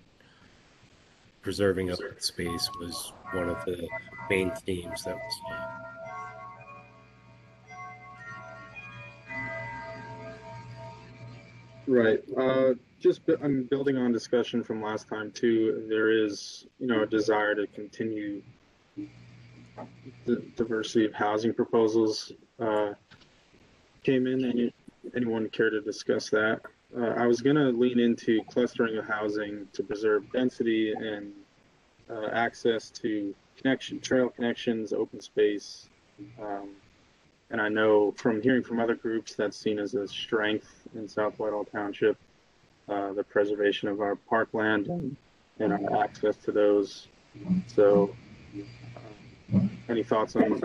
Speaker 2: preserving open space was one of the main themes that we saw.
Speaker 1: Right. I'm building on discussion from last time too. There is, you know, a desire to continue the diversity of housing proposals came in. Anyone care to discuss that? I was going to lean into clustering of housing to preserve density and access to trail connections, open space. And I know from hearing from other groups that's seen as a strength in South Whitehall Township, the preservation of our parkland and our access to those. So any thoughts on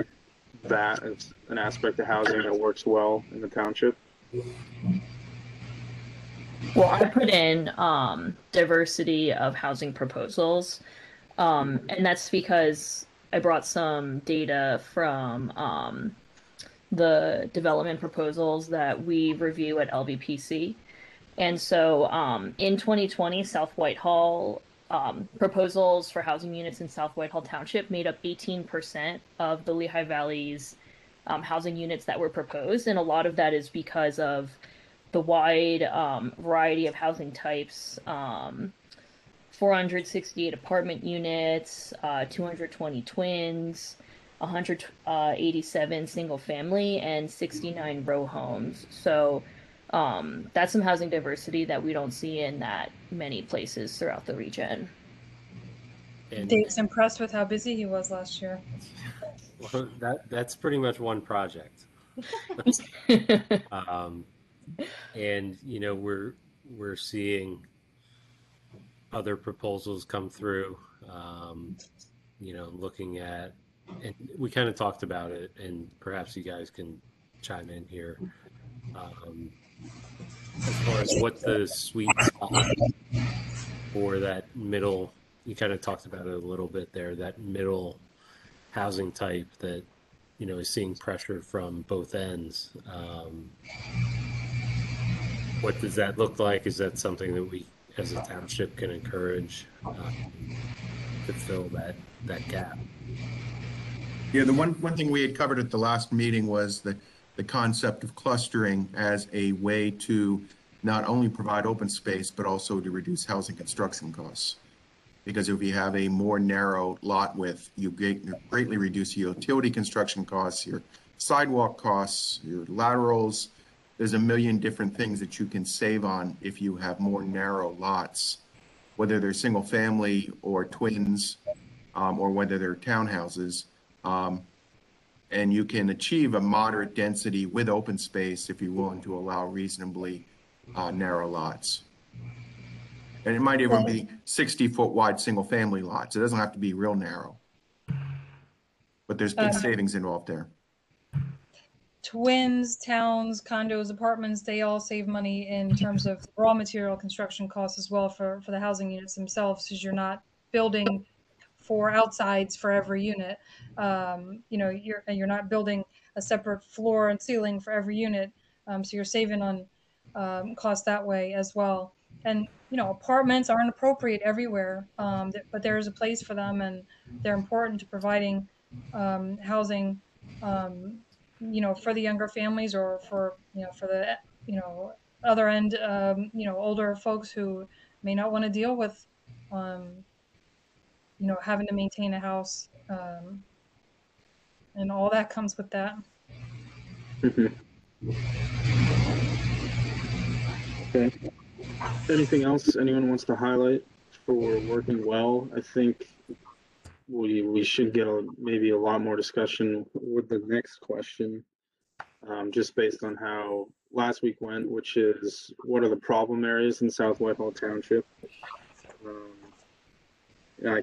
Speaker 1: that as an aspect of housing that works well in the township?
Speaker 6: Well, I put in diversity of housing proposals, and that's because I brought some data from the development proposals that we review at LVPC. And so in 2020, South Whitehall proposals for housing units in South Whitehall Township made up 18% of the Lehigh Valley's housing units that were proposed. And a lot of that is because of the wide variety of housing types, 468 apartment units, 220 twins, 187 single family, and 69 row homes. So that's some housing diversity that we don't see in that many places throughout the region.
Speaker 2: And
Speaker 5: Dave's impressed with how busy he was last year.
Speaker 2: well, that's pretty much one project. And you know, we're seeing other proposals come through. You know, looking at, and we kind of talked about it, and perhaps you guys can chime in here. As far as what the sweet spot for that middle, you kind of talked about it a little bit there, that middle housing type that, you know, is seeing pressure from both ends. What does that look like? Is that something that we as a township can encourage to fill that gap?
Speaker 7: Yeah, the one thing we had covered at the last meeting was the concept of clustering as a way to not only provide open space, but also to reduce housing construction costs. Because if you have a more narrow lot width, you greatly reduce your utility construction costs, your sidewalk costs, your laterals. There's a million different things that you can save on if you have more narrow lots, whether they're single family or twins, or whether they're townhouses. And you can achieve a moderate density with open space if you're willing to allow reasonably narrow lots. And it might even be 60-foot wide single family lots. It doesn't have to be real narrow. But there's big savings involved there.
Speaker 5: Twins, towns, condos, apartments, they all save money in terms of raw material construction costs as well for the housing units themselves, because you're not building for outsides for every unit. You know, you're not building a separate floor and ceiling for every unit. So you're saving on cost that way as well. and apartments aren't appropriate everywhere, but there is a place for them, and they're important to providing housing, for the younger families, or for the other end, older folks who may not want to deal with having to maintain a house, and all that comes with that.
Speaker 1: Okay. Anything else anyone wants to highlight for working well? I think we should get maybe a lot more discussion with the next question, just based on how last week went, which is what are the problem areas in South Whitehall Township? I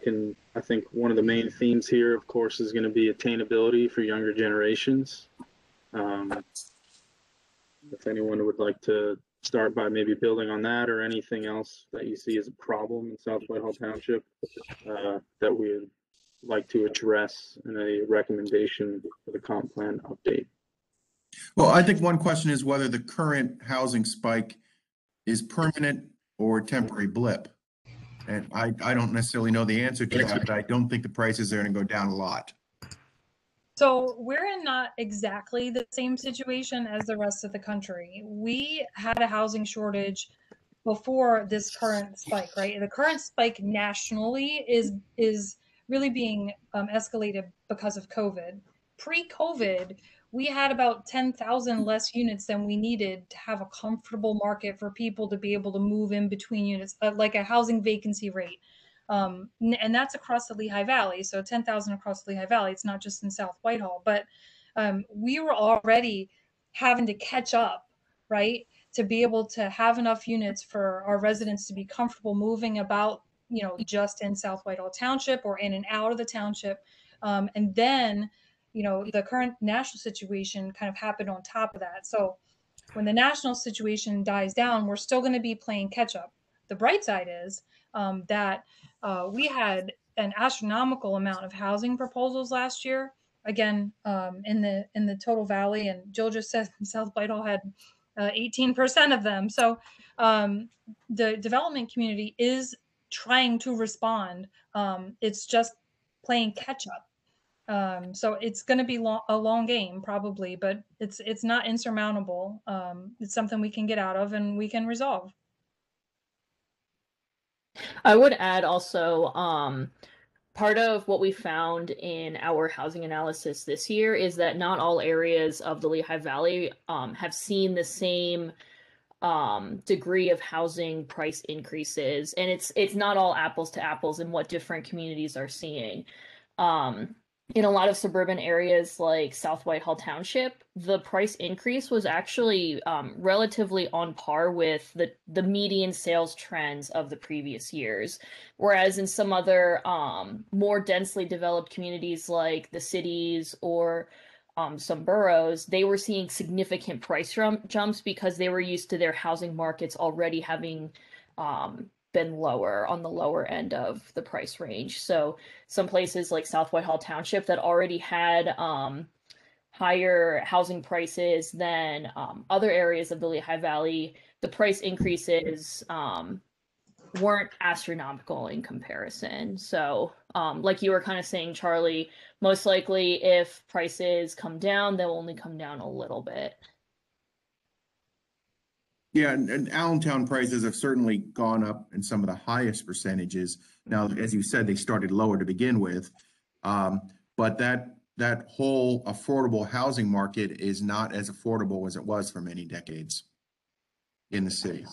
Speaker 1: think one of the main themes here, of course, is going to be attainability for younger generations. If anyone would like to start by maybe building on that, or anything else that you see as a problem in South Whitehall Township that we would like to address in a recommendation for the comp plan update.
Speaker 7: Well, I think one question is whether the current housing spike is permanent or a temporary blip. And I don't necessarily know the answer to that, but I don't think the prices are going to go down a lot.
Speaker 5: So we're in not exactly the same situation as the rest of the country. We had a housing shortage before this current spike, right? The current spike nationally is really being escalated because of COVID. Pre-COVID, we had about 10,000 less units than we needed to have a comfortable market for people to be able to move in between units, like a housing vacancy rate. And that's across the Lehigh Valley. So 10,000 across the Lehigh Valley. It's not just in South Whitehall, but we were already having to catch up, right? To be able to have enough units for our residents to be comfortable moving about, just in South Whitehall Township or in and out of the township. And then, the current national situation kind of happened on top of that. So when the national situation dies down, we're still going to be playing catch up. The bright side is that we had an astronomical amount of housing proposals last year. Again, in the total valley, and Jill just said South Whitehall had 18% of them. So the development community is trying to respond. It's just playing catch up. So it's going to be a long game probably, but it's not insurmountable. It's something we can get out of and we can resolve.
Speaker 6: I would add also, part of what we found in our housing analysis this year is that not all areas of the Lehigh Valley have seen the same degree of housing price increases, and it's not all apples to apples in what different communities are seeing. In a lot of suburban areas like South Whitehall Township, the price increase was actually relatively on par with the median sales trends of the previous years. Whereas in some other more densely developed communities like the cities or some boroughs, they were seeing significant price jumps because they were used to their housing markets already having been lower, on the lower end of the price range. So some places like South Whitehall Township that already had higher housing prices than other areas of the Lehigh Valley, the price increases weren't astronomical in comparison. So like you were kind of saying, Charlie, most likely if prices come down, they'll only come down a little bit.
Speaker 7: Yeah, and Allentown prices have certainly gone up in some of the highest percentages. Now, as you said, they started lower to begin with, but that whole affordable housing market is not as affordable as it was for many decades in the city.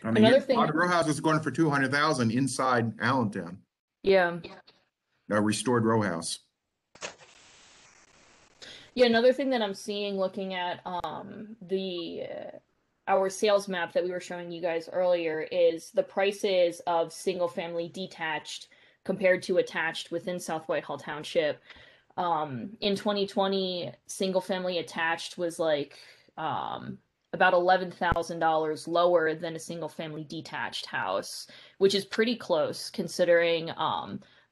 Speaker 7: I mean,
Speaker 6: Another thing,
Speaker 7: a row house is going for $200,000 inside Allentown.
Speaker 6: Yeah.
Speaker 7: A restored row house.
Speaker 6: Yeah, another thing that I'm seeing looking at our sales map that we were showing you guys earlier is the prices of single family detached compared to attached within South Whitehall Township. In 2020, single family attached was like about $11,000 lower than a single family detached house, which is pretty close considering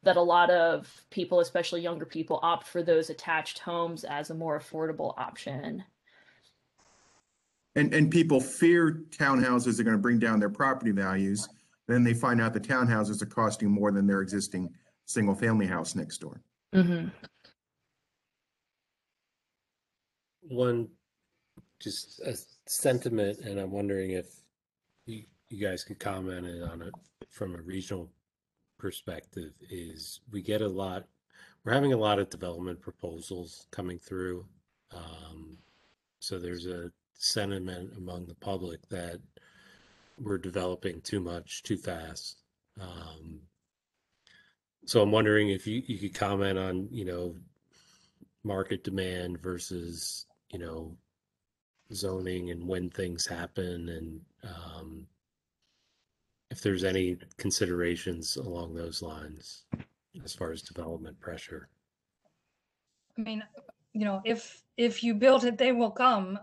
Speaker 6: that a lot of people, especially younger people, opt for those attached homes as a more affordable option.
Speaker 7: And people fear townhouses are going to bring down their property values. Then they find out the townhouses are costing more than their existing single-family house next door.
Speaker 6: Mm-hmm.
Speaker 2: One, just a sentiment, and I'm wondering if you guys could comment on it from a regional perspective, is we're having a lot of development proposals coming through. So there's a sentiment among the public that we're developing too much, too fast. So I'm wondering if you could comment on, market demand versus, zoning and when things happen, and if there's any considerations along those lines as far as development pressure.
Speaker 5: I mean, if you build it, they will come.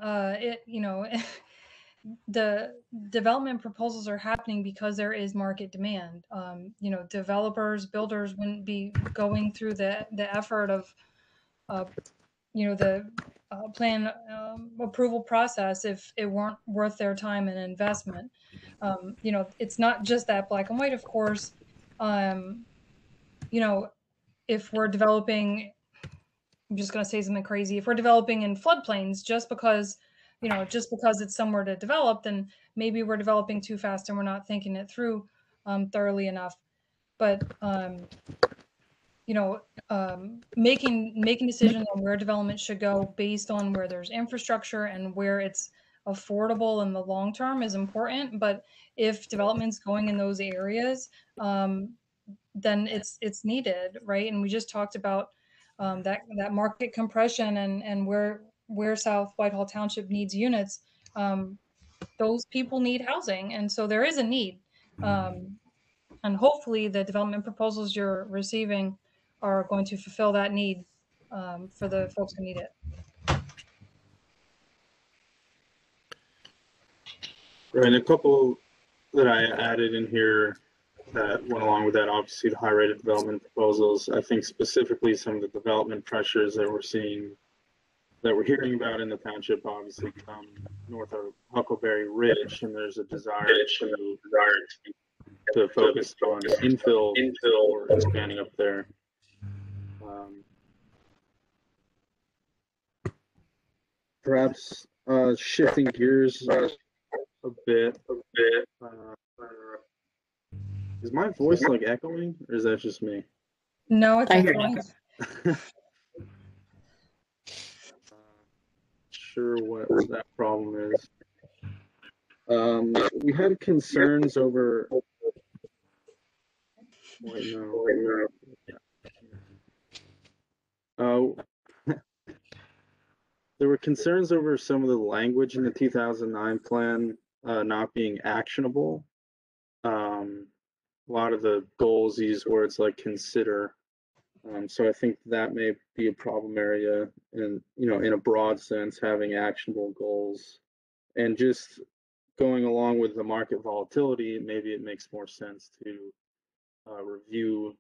Speaker 5: The development proposals are happening because there is market demand. Developers, builders wouldn't be going through the effort of, the plan approval process if it weren't worth their time and investment. It's not just that black and white, of course. If we're developing, I'm just going to say something crazy. If we're developing in floodplains, just because it's somewhere to develop, then maybe we're developing too fast and we're not thinking it through thoroughly enough. But making decisions on where development should go based on where there's infrastructure and where it's affordable in the long term is important. But if development's going in those areas, then it's needed, right? And we just talked about that market compression and where South Whitehall Township needs units. Those people need housing, and so there is a need. And hopefully the development proposals you're receiving are going to fulfill that need for the folks who need it.
Speaker 1: Right, and a couple that I added in here that went along with that, obviously the high rate of development proposals. I think specifically some of the development pressures that we're seeing, that we're hearing about in the township, obviously come north of Huckleberry Ridge, and there's a desire to focus on infill or expanding up there. Perhaps shifting gears a bit. Is my voice like echoing, or is that just me?
Speaker 5: No, it's
Speaker 6: echoing.
Speaker 1: Sure what that problem is. We had concerns over. There were concerns over some of the language in the 2009 plan not being actionable. A lot of the goals use words like consider. So I think that may be a problem area, and in a broad sense, having actionable goals, and just going along with the market volatility, maybe it makes more sense to review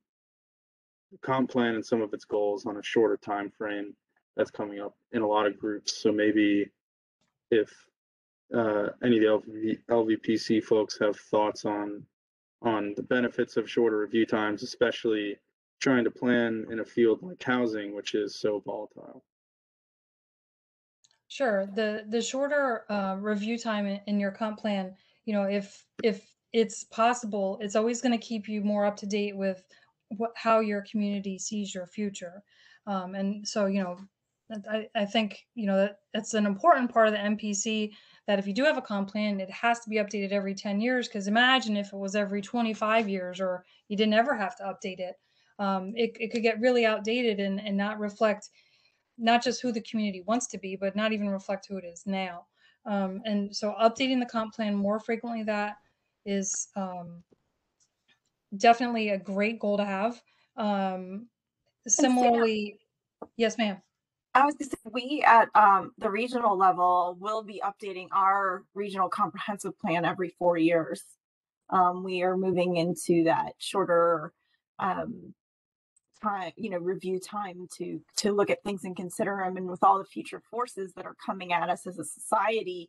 Speaker 1: the comp plan and some of its goals on a shorter time frame. That's coming up in a lot of groups. So maybe if any of the LVPC folks have thoughts on the benefits of shorter review times, especially trying to plan in a field like housing, which is so volatile.
Speaker 5: Sure. The shorter review time in your comp plan, if it's possible, it's always going to keep you more up to date with how your community sees your future. And so, I think, that's an important part of the MPC, that if you do have a comp plan, it has to be updated every 10 years. Because imagine if it was every 25 years or you didn't ever have to update it. It could get really outdated and not reflect not just who the community wants to be, but not even reflect who it is now. And so updating the comp plan more frequently, that is definitely a great goal to have. Similarly, yes, ma'am.
Speaker 4: I was going to say, we at the regional level will be updating our regional comprehensive plan every 4 years. We are moving into that shorter time, review time to look at things and consider them. And with all the future forces that are coming at us as a society,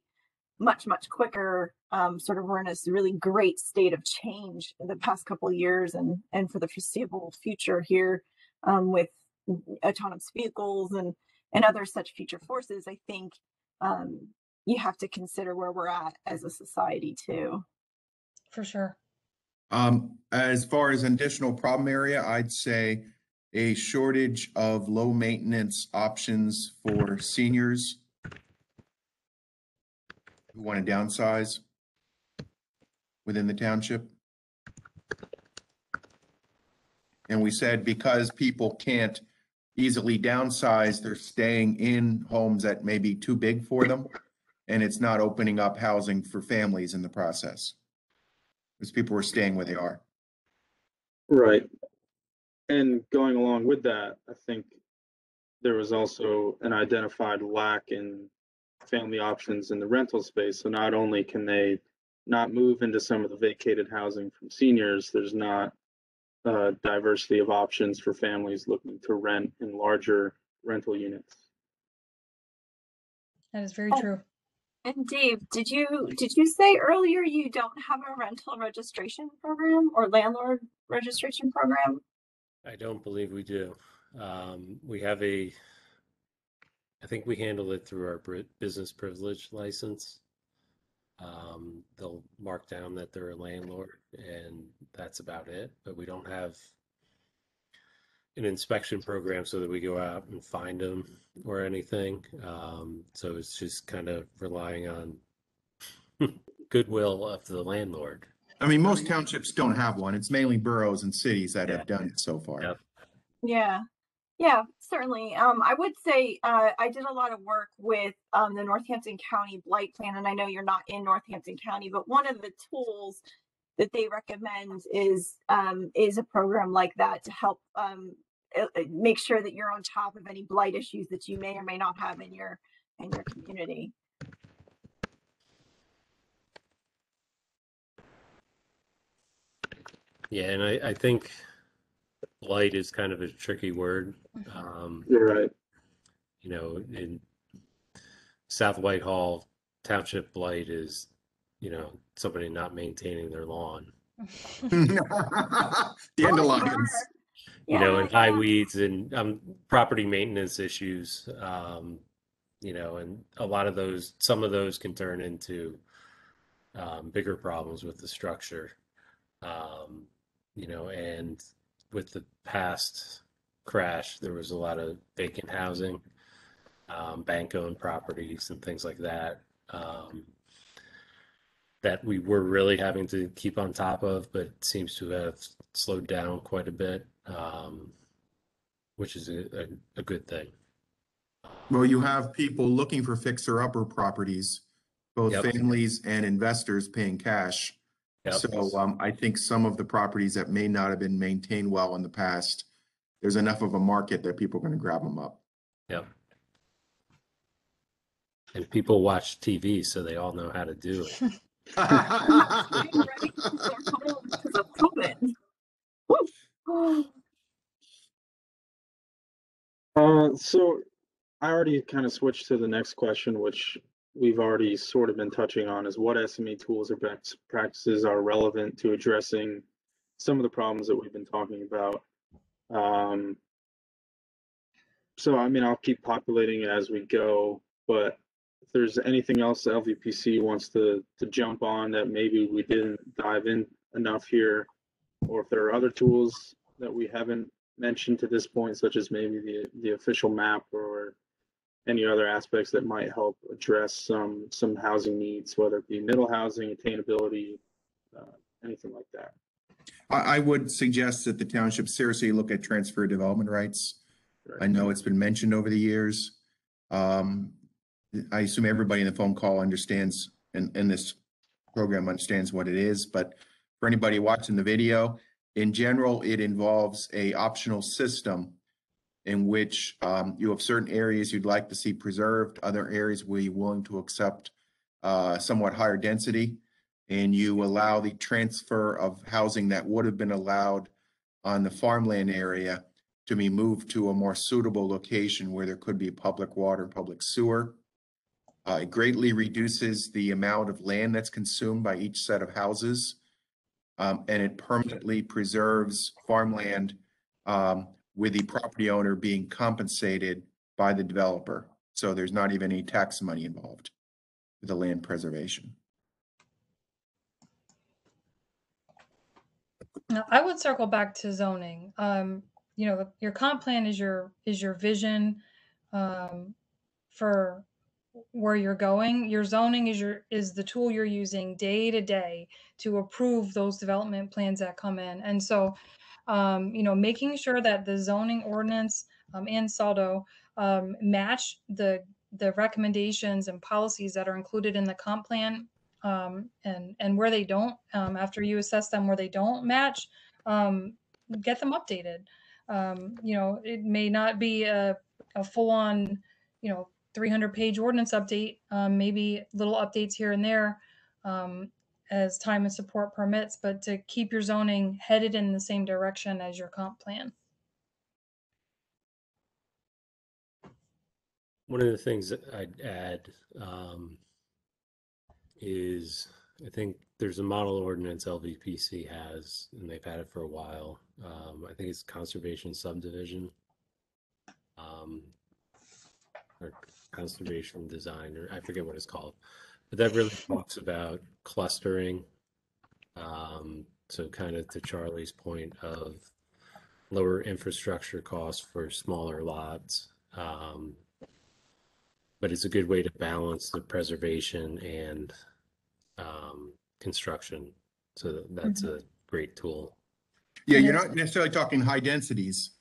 Speaker 4: much quicker. Sort of we're in this really great state of change in the past couple of years and for the foreseeable future here, with autonomous vehicles and other such future forces. I think you have to consider where we're at as a society too.
Speaker 5: For sure.
Speaker 7: As far as additional problem area, I'd say a shortage of low maintenance options for seniors who want to downsize within the township. And we said because people can't easily downsize, they're staying in homes that may be too big for them, and it's not opening up housing for families in the process, because people are staying where they are.
Speaker 1: Right. And going along with that, I think there was also an identified lack in family options in the rental space. So not only can they not move into some of the vacated housing from seniors, there's not a diversity of options for families looking to rent in larger rental units.
Speaker 5: That is very true.
Speaker 4: And Dave, did you say earlier you don't have a rental registration program or landlord registration program?
Speaker 2: I don't believe we do. We have I think we handle it through our business privilege license. They'll mark down that they're a landlord, and that's about it. But we don't have an inspection program so that we go out and find them or anything. So it's just kind of relying on goodwill of the landlord.
Speaker 7: I mean, most townships don't have one. It's mainly boroughs and cities that have done it so far.
Speaker 2: Yep.
Speaker 4: Yeah, certainly. I would say I did a lot of work with the Northampton County Blight Plan, and I know you're not in Northampton County, but one of the tools that they recommend is a program like that to help make sure that you're on top of any blight issues that you may or may not have in your community.
Speaker 2: Yeah, and I think blight is kind of a tricky word.
Speaker 1: You're right.
Speaker 2: You know, in South Whitehall Township, blight is, somebody not maintaining their lawn.
Speaker 7: Dandelions.
Speaker 2: And high weeds and property maintenance issues, and some of those can turn into bigger problems with the structure. And with the past crash, there was a lot of vacant housing, bank-owned properties and things like that, that we were really having to keep on top of, but it seems to have slowed down quite a bit, which is a good thing.
Speaker 7: Well, you have people looking for fixer-upper properties, both families and investors paying cash.
Speaker 2: Yep.
Speaker 7: So I think some of the properties that may not have been maintained well in the past, there's enough of a market that people are going to grab them up.
Speaker 2: Yep. And people watch TV, so they all know how to do it.
Speaker 1: So I already kind of switched to the next question, which we've already sort of been touching on, is what SME tools or best practices are relevant to addressing some of the problems that we've been talking about. So, I mean, I'll keep populating it as we go, but if there's anything else the LVPC wants to jump on that maybe we didn't dive in enough here, or if there are other tools that we haven't mentioned to this point, such as maybe the official map or any other aspects that might help address some housing needs, whether it be middle housing, attainability, anything like that.
Speaker 7: I would suggest that the township seriously look at transfer development rights. Right. I know it's been mentioned over the years. I assume everybody in the phone call understands, and this program understands what it is, but for anybody watching the video, in general, it involves a optional system in which you have certain areas you'd like to see preserved, other areas where you're willing to accept somewhat higher density, and you allow the transfer of housing that would have been allowed on the farmland area to be moved to a more suitable location where there could be public water, public sewer. It greatly reduces the amount of land that's consumed by each set of houses. And it permanently preserves farmland with the property owner being compensated by the developer. So there's not even any tax money involved with the land preservation.
Speaker 5: Now, I would circle back to zoning. You know, your comp plan is your vision for where you're going. Your zoning is the tool you're using day to day to approve those development plans that come in. And so, you know, making sure that the zoning ordinance and SALDO match the recommendations and policies that are included in the comp plan, and where they don't, after you assess them where they don't match, get them updated. You know, it may not be a full-on, you know, 300-page ordinance update, maybe little updates here and there as time and support permits, but to keep your zoning headed in the same direction as your comp plan.
Speaker 2: One of the things that I'd add is I think there's a model ordinance LVPC has, and they've had it for a while. I think it's conservation subdivision or conservation design, or I forget what it's called, but that really talks about clustering. So kind of to Charlie's point of lower infrastructure costs for smaller lots. But it's a good way to balance the preservation and construction. So that's a great tool.
Speaker 7: Yeah, you're not necessarily talking high densities,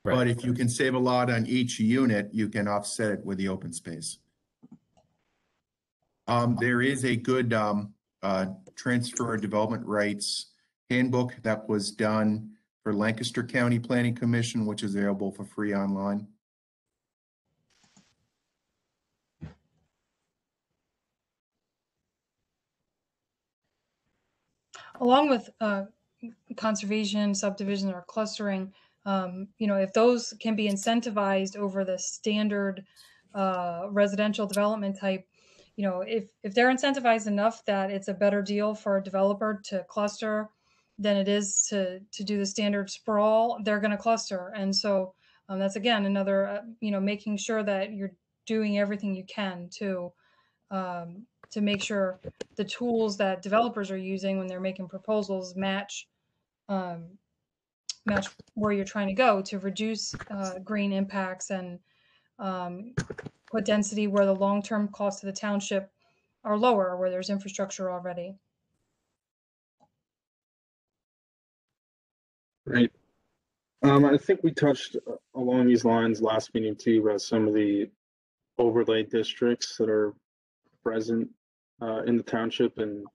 Speaker 2: Right.
Speaker 7: but if you can save a lot on each unit, you can offset it with the open space. There is a good transfer development rights handbook that was done for Lancaster County Planning Commission, which is available for free online.
Speaker 5: Along with conservation, subdivision, or clustering, you know, if those can be incentivized over the standard residential development type, you know, if they're incentivized enough that it's a better deal for a developer to cluster than it is to do the standard sprawl, they're going to cluster. And so that's, again, another, you know, making sure that you're doing everything you can to make sure the tools that developers are using when they're making proposals match where you're trying to go to reduce green impacts and put density where the long-term costs of the township are lower, where there's infrastructure already.
Speaker 1: Right. I think we touched along these lines last meeting too about some of the overlay districts that are present in the township and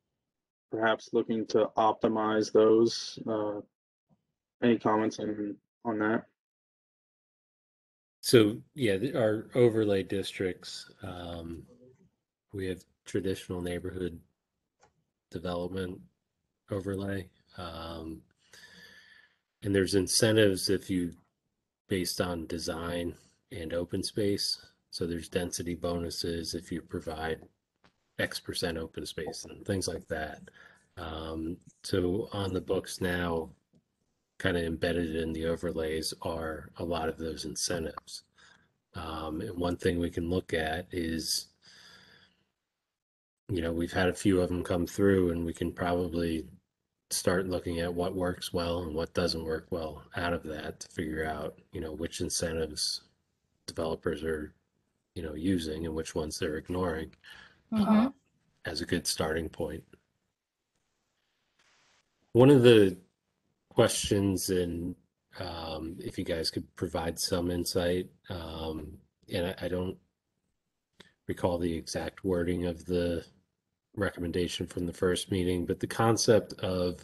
Speaker 1: perhaps looking to optimize those. Any comments on that?
Speaker 2: So yeah, our overlay districts, we have traditional neighborhood development overlay. And there's incentives if you based on design and open space. So there's density bonuses if you provide X% open space and things like that. So on the books now, kind of embedded in the overlays are a lot of those incentives. And one thing we can look at is, you know, we've had a few of them come through, and we can probably start looking at what works well and what doesn't work well out of that to figure out, you know, which incentives developers are, you know, using and which ones they're ignoring as a good starting point. One of the questions, and if you guys could provide some insight, and I don't recall the exact wording of the recommendation from the first meeting, but the concept of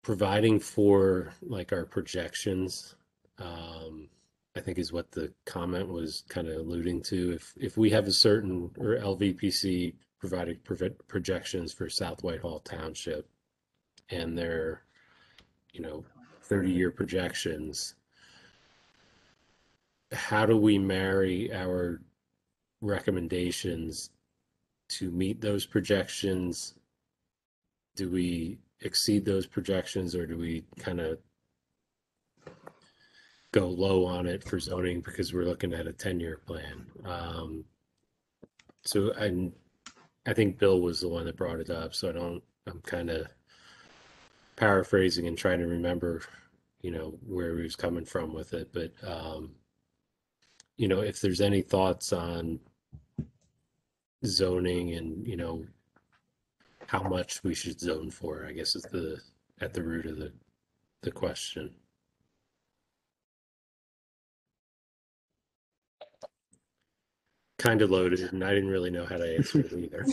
Speaker 2: providing for like our projections, I think is what the comment was kind of alluding to. If we have a certain, or LVPC provided projections for South Whitehall Township, and they're, you know, 30-year projections, how do we marry our recommendations to meet those projections? Do we exceed those projections, or do we kind of go low on it for zoning because we're looking at a 10-year plan? So I think Bill was the one that brought it up, so I'm kind of paraphrasing and trying to remember, where he was coming from with it. But, if there's any thoughts on zoning and, how much we should zone for, I guess is at the root of the question. Kind of loaded, and I didn't really know how to answer it either.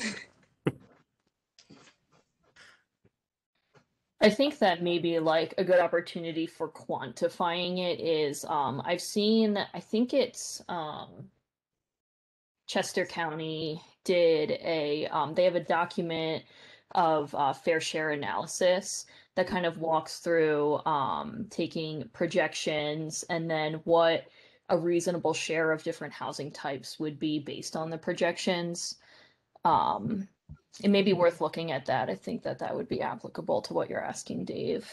Speaker 6: I think that maybe like a good opportunity for quantifying it is I've seen, I think it's Chester County did they have a document of fair share analysis that kind of walks through taking projections and then what a reasonable share of different housing types would be based on the projections. It may be worth looking at that. I think that would be applicable to what you're asking, Dave.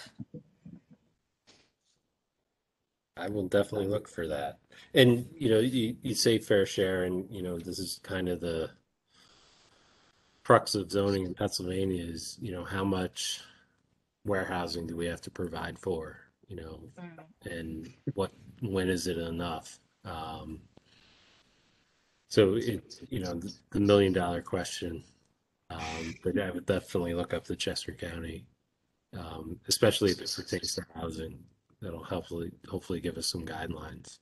Speaker 2: I will definitely look for that. And, you say fair share, and, this is kind of the crux of zoning in Pennsylvania is, how much warehousing do we have to provide for, and when is it enough? So the $1 million question, but I would definitely look up the Chester County, especially if it pertains to housing. That'll hopefully give us some guidelines.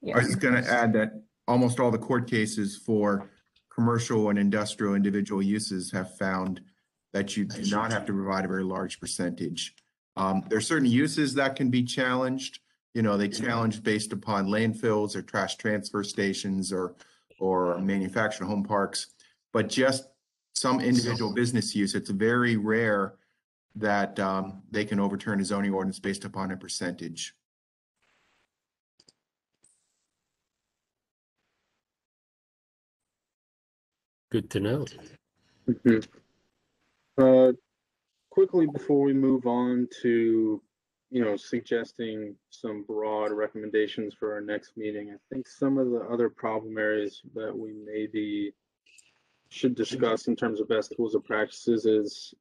Speaker 7: I was going to add that almost all the court cases for commercial and industrial individual uses have found that you do not have to provide a very large percentage. There are certain uses that can be challenged. They challenge based upon landfills or trash transfer stations or manufactured home parks, but just some individual business use, it's very rare that they can overturn a zoning ordinance based upon a percentage.
Speaker 2: Good to know.
Speaker 1: Quickly before we move on to, suggesting some broad recommendations for our next meeting, I think some of the other problem areas that we maybe should discuss in terms of best tools and practices is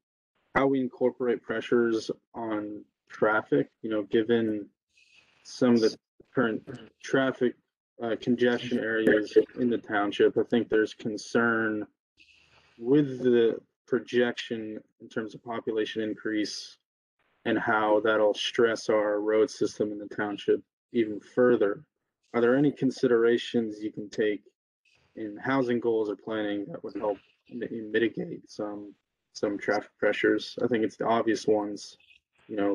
Speaker 1: how we incorporate pressures on traffic, given some of the current traffic congestion areas in the township. I think there's concern with the projection in terms of population increase and how that'll stress our road system in the township even further. Are there any considerations you can take in housing goals or planning that would help mitigate some traffic pressures? I think it's the obvious ones,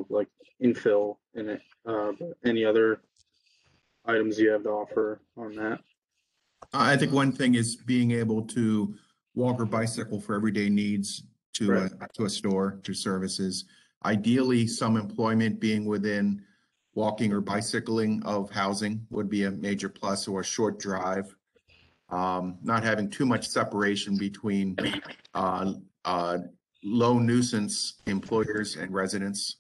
Speaker 1: like infill and any other items you have to offer on that?
Speaker 7: I think one thing is being able to walk or bicycle for everyday needs to a store, to services. Ideally, some employment being within walking or bicycling of housing would be a major plus, or a short drive. Not having too much separation between low nuisance employers and residents.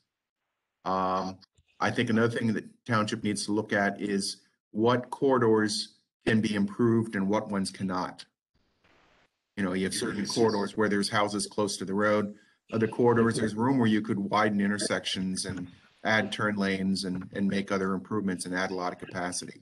Speaker 7: I think another thing that township needs to look at is what corridors can be improved and what ones cannot. You have certain corridors where there's houses close to the road. Other corridors, there's room where you could widen intersections and add turn lanes and make other improvements and add a lot of capacity.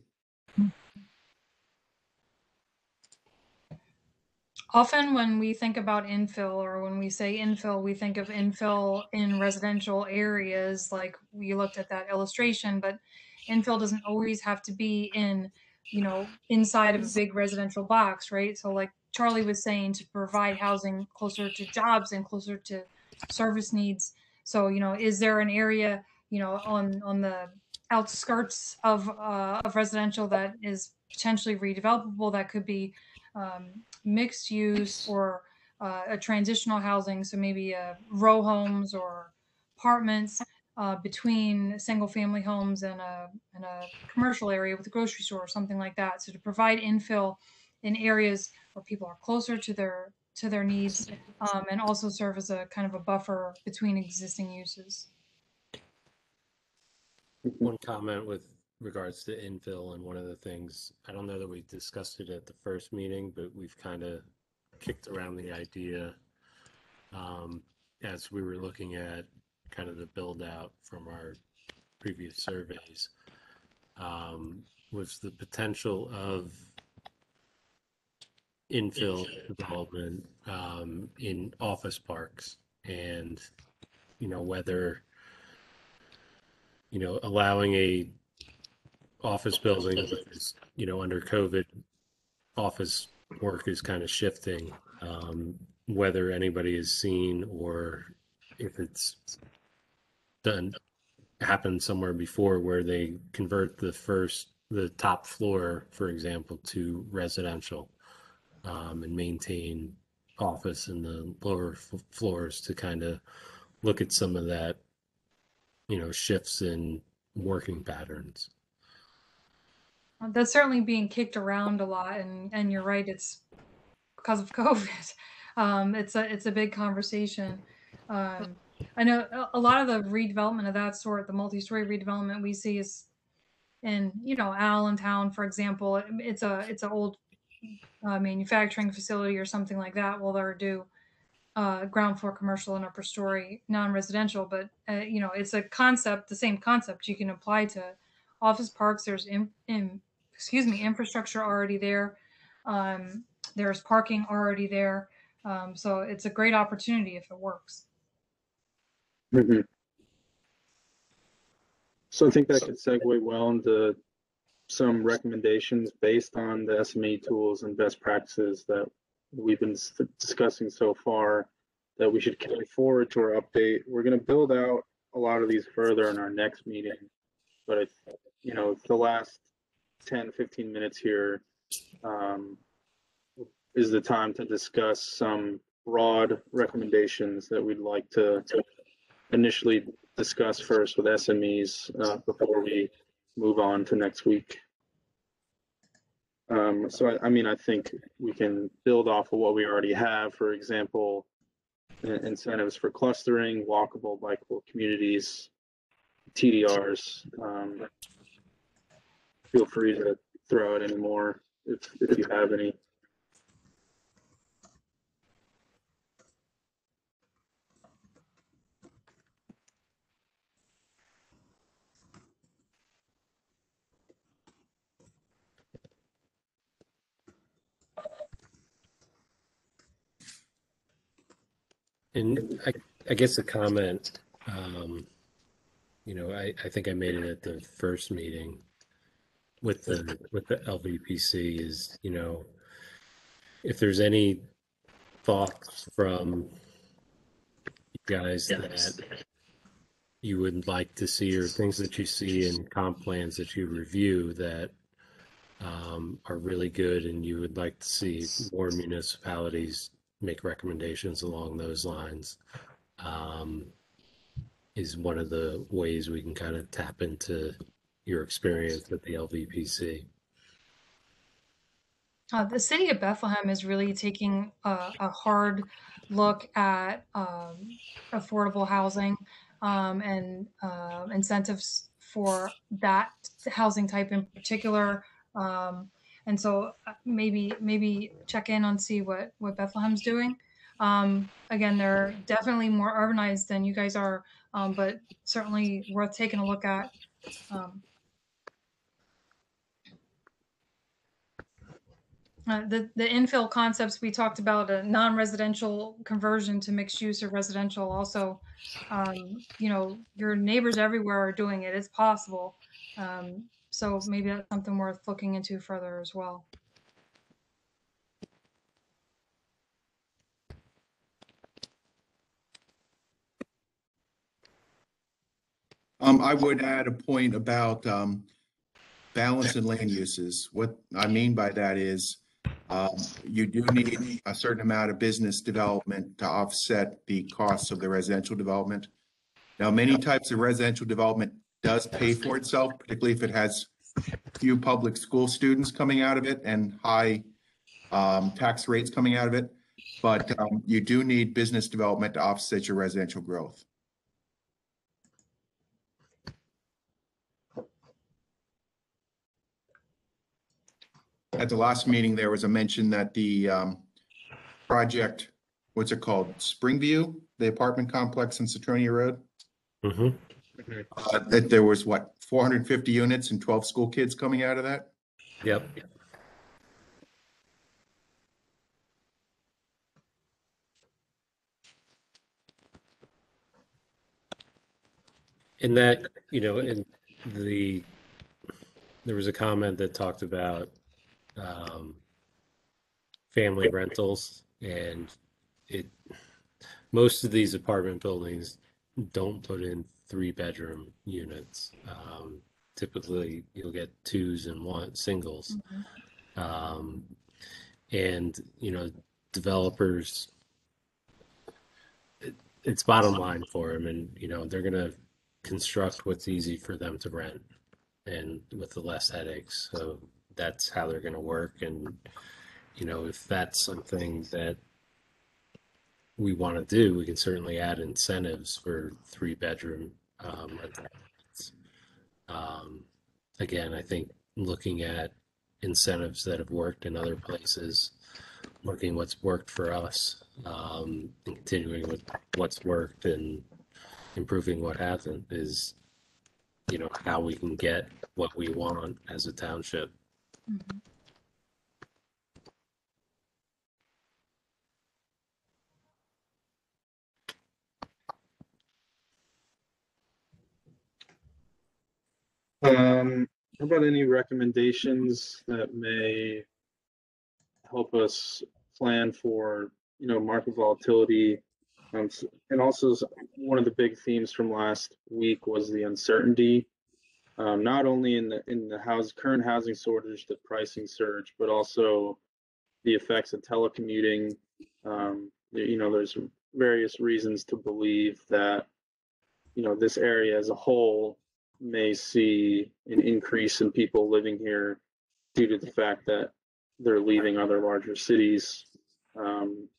Speaker 5: Often when we think about infill, or when we say infill, we think of infill in residential areas, like we looked at that illustration, but infill doesn't always have to be in, inside of a big residential box, right? So like Charlie was saying, to provide housing closer to jobs and closer to service needs. So, is there an area, on the outskirts of residential that is potentially redevelopable, that could be mixed use or a transitional housing, so maybe row homes or apartments, between single family homes and a commercial area with a grocery store or something like that. So to provide infill in areas where people are closer to their needs, and also serve as a kind of a buffer between existing uses.
Speaker 2: One comment with regards to infill, and one of the things, I don't know that we discussed it at the first meeting, but we've kind of kicked around the idea as we were looking at kind of the build out from our previous surveys, was the potential of infill development in office parks, and whether allowing a office building, because under COVID, office work is kind of shifting, whether anybody has seen or if it's happened somewhere before where they convert the top floor, for example, to residential, and maintain office in the lower floors to kind of look at some of that, shifts in working patterns.
Speaker 5: That's certainly being kicked around a lot, and you're right, it's because of COVID. It's a big conversation. I know a lot of the redevelopment of that sort, the multi-story redevelopment we see is in Allentown, for example. It's an old manufacturing facility or something like that. Well, they're do ground floor commercial and upper story non-residential, but it's a concept, the same concept you can apply to office parks. There's infrastructure already there. There's parking already there. So it's a great opportunity if it works.
Speaker 1: Mm-hmm. So I think that could segue well into some recommendations based on the SME tools and best practices that we've been discussing so far that we should carry forward to our update. We're going to build out a lot of these further in our next meeting, but the last 10-15 minutes here is the time to discuss some broad recommendations that we'd like to initially discuss first with SMEs before we move on to next week. So I think we can build off of what we already have. For example, incentives for clustering, walkable, bikeable communities, TDRs. Feel free to throw out any more if you have any.
Speaker 2: And I guess a comment, I think I made it at the first meeting with the LVPC is, if there's any thoughts from you guys that you would like to see, or things that you see in comp plans that you review that are really good and you would like to see more municipalities make recommendations along those lines, is one of the ways we can kind of tap into your experience with the LVPC.
Speaker 5: The city of Bethlehem is really taking a hard look at affordable housing and incentives for that housing type in particular. And so maybe check in on see what Bethlehem's doing. Again, they're definitely more urbanized than you guys are, but certainly worth taking a look at. The infill concepts we talked about, a non-residential conversion to mixed use or residential. Also, your neighbors everywhere are doing it. It's possible. So maybe that's something worth looking into further as well.
Speaker 7: I would add a point about balance in land uses. What I mean by that is you do need a certain amount of business development to offset the costs of the residential development. Now, many types of residential development does pay for itself, particularly if it has few public school students coming out of it and high tax rates coming out of it. But you do need business development to offset your residential growth. At the last meeting, there was a mention that the project, what's it called? Springview, the apartment complex in Citronia Road. That there was what, 450 units and 12 school kids coming out of that?
Speaker 2: Yep. In that, you know, there was a comment that talked about family rentals, and most of these apartment buildings don't put in 3-bedroom units. Typically, you'll get 2s and singles. And, you know, developers, it's bottom line for them, and, you know, they're going to construct what's easy for them to rent and with the less headaches. So that's how they're going to work. And, you know, if that's something that we want to do, we can certainly add incentives for 3-bedroom rentals. Again, I think looking at incentives that have worked in other places, looking what's worked for us, and continuing with what's worked and improving what hasn't is, you know, how we can get what we want as a township.
Speaker 1: How about any recommendations that may help us plan for, you know, market volatility? And also, one of the big themes from last week was the uncertainty, not only in the current housing shortage, the pricing surge, but also the effects of telecommuting. You know, there's various reasons to believe that, you know, this area as a whole may see an increase in people living here due to the fact that they're leaving other larger cities, and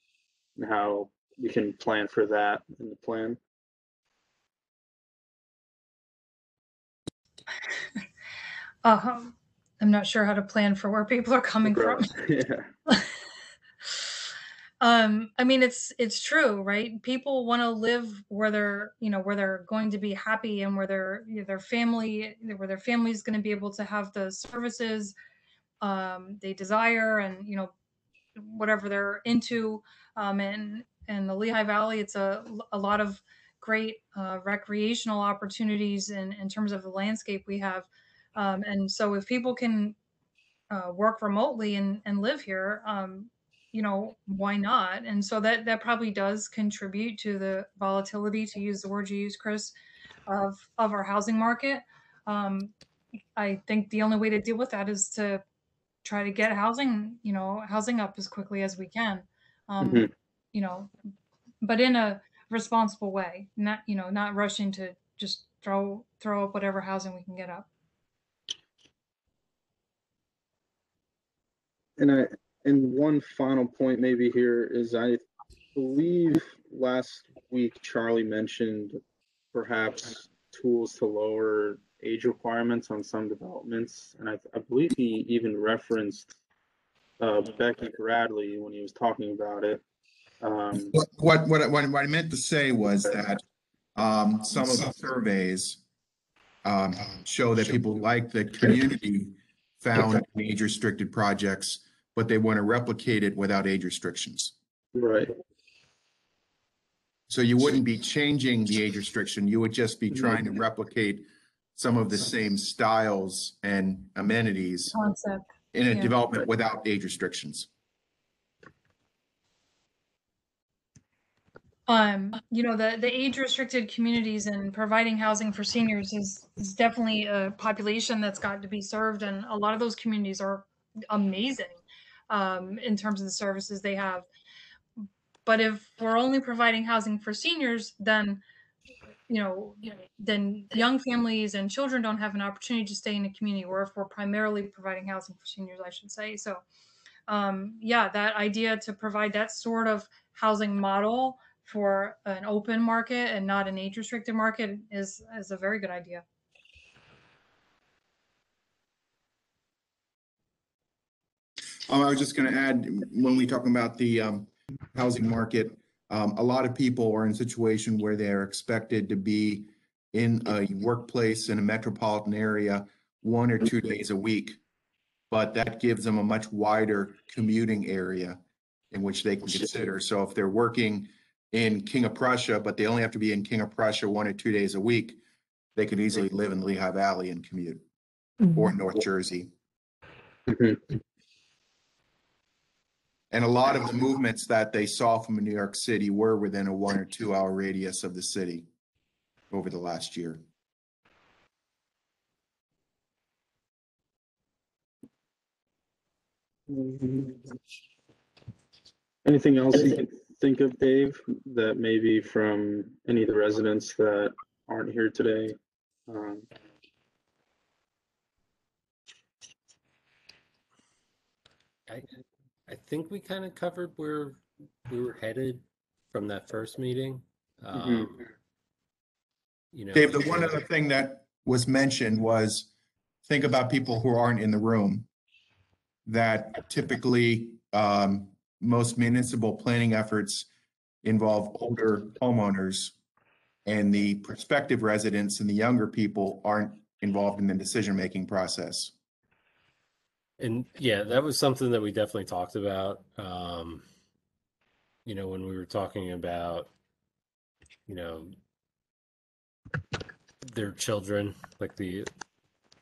Speaker 1: how we can plan for that in the plan.
Speaker 5: I'm not sure how to plan for where people are coming from.
Speaker 1: Yeah.
Speaker 5: I mean, it's true, right? People want to live where they're, you know, where they're going to be happy and where their family is going to be able to have the services they desire, and, you know, whatever they're into. And in the Lehigh Valley, it's a lot of great recreational opportunities in terms of the landscape we have. And so if people can work remotely and live here, you know, why not? And so that probably does contribute to the volatility, to use the word you use, Chris, of our housing market. I think the only way to deal with that is to try to get housing up as quickly as we can, you know, but in a responsible way, not rushing to just throw up whatever housing we can get up.
Speaker 1: And one final point maybe here is, I believe last week Charlie mentioned perhaps tools to lower age requirements on some developments, and I believe he even referenced Becky Bradley when he was talking about it.
Speaker 7: What I meant to say was that some of the surveys show that people like the community found age restricted projects, but they want to replicate it without age restrictions.
Speaker 1: Right.
Speaker 7: So you wouldn't be changing the age restriction. You would just be trying to replicate some of the same styles and amenities
Speaker 5: Concept
Speaker 7: in a development without age restrictions.
Speaker 5: You know, the age restricted communities and providing housing for seniors is definitely a population that's got to be served, and a lot of those communities are amazing in terms of the services they have. But if we're only providing housing for seniors, then then young families and children don't have an opportunity to stay in a community, or if we're primarily providing housing for seniors, I should say. So, yeah, that idea to provide that sort of housing model for an open market and not an age-restricted market is a very good idea.
Speaker 7: I was just going to add, when we talk about the housing market, a lot of people are in a situation where they're expected to be in a workplace in a metropolitan area 1 or 2 days a week, but that gives them a much wider commuting area in which they can consider. So if they're working in King of Prussia, but they only have to be in King of Prussia 1 or 2 days a week, they could easily live in Lehigh Valley and commute, or North Jersey. And a lot of the movements that they saw from New York City were within a 1 or 2 hour radius of the city over the last year.
Speaker 1: Anything else you can think of, Dave, that maybe from any of the residents that aren't here today?
Speaker 2: I think we kind of covered where we were headed from that first meeting.
Speaker 7: Dave, the one other thing that was mentioned was, think about people who aren't in the room. That typically most municipal planning efforts involve older homeowners, and the prospective residents and the younger people aren't involved in the decision-making process.
Speaker 2: And yeah, that was something that we definitely talked about, when we were talking about, their children, like the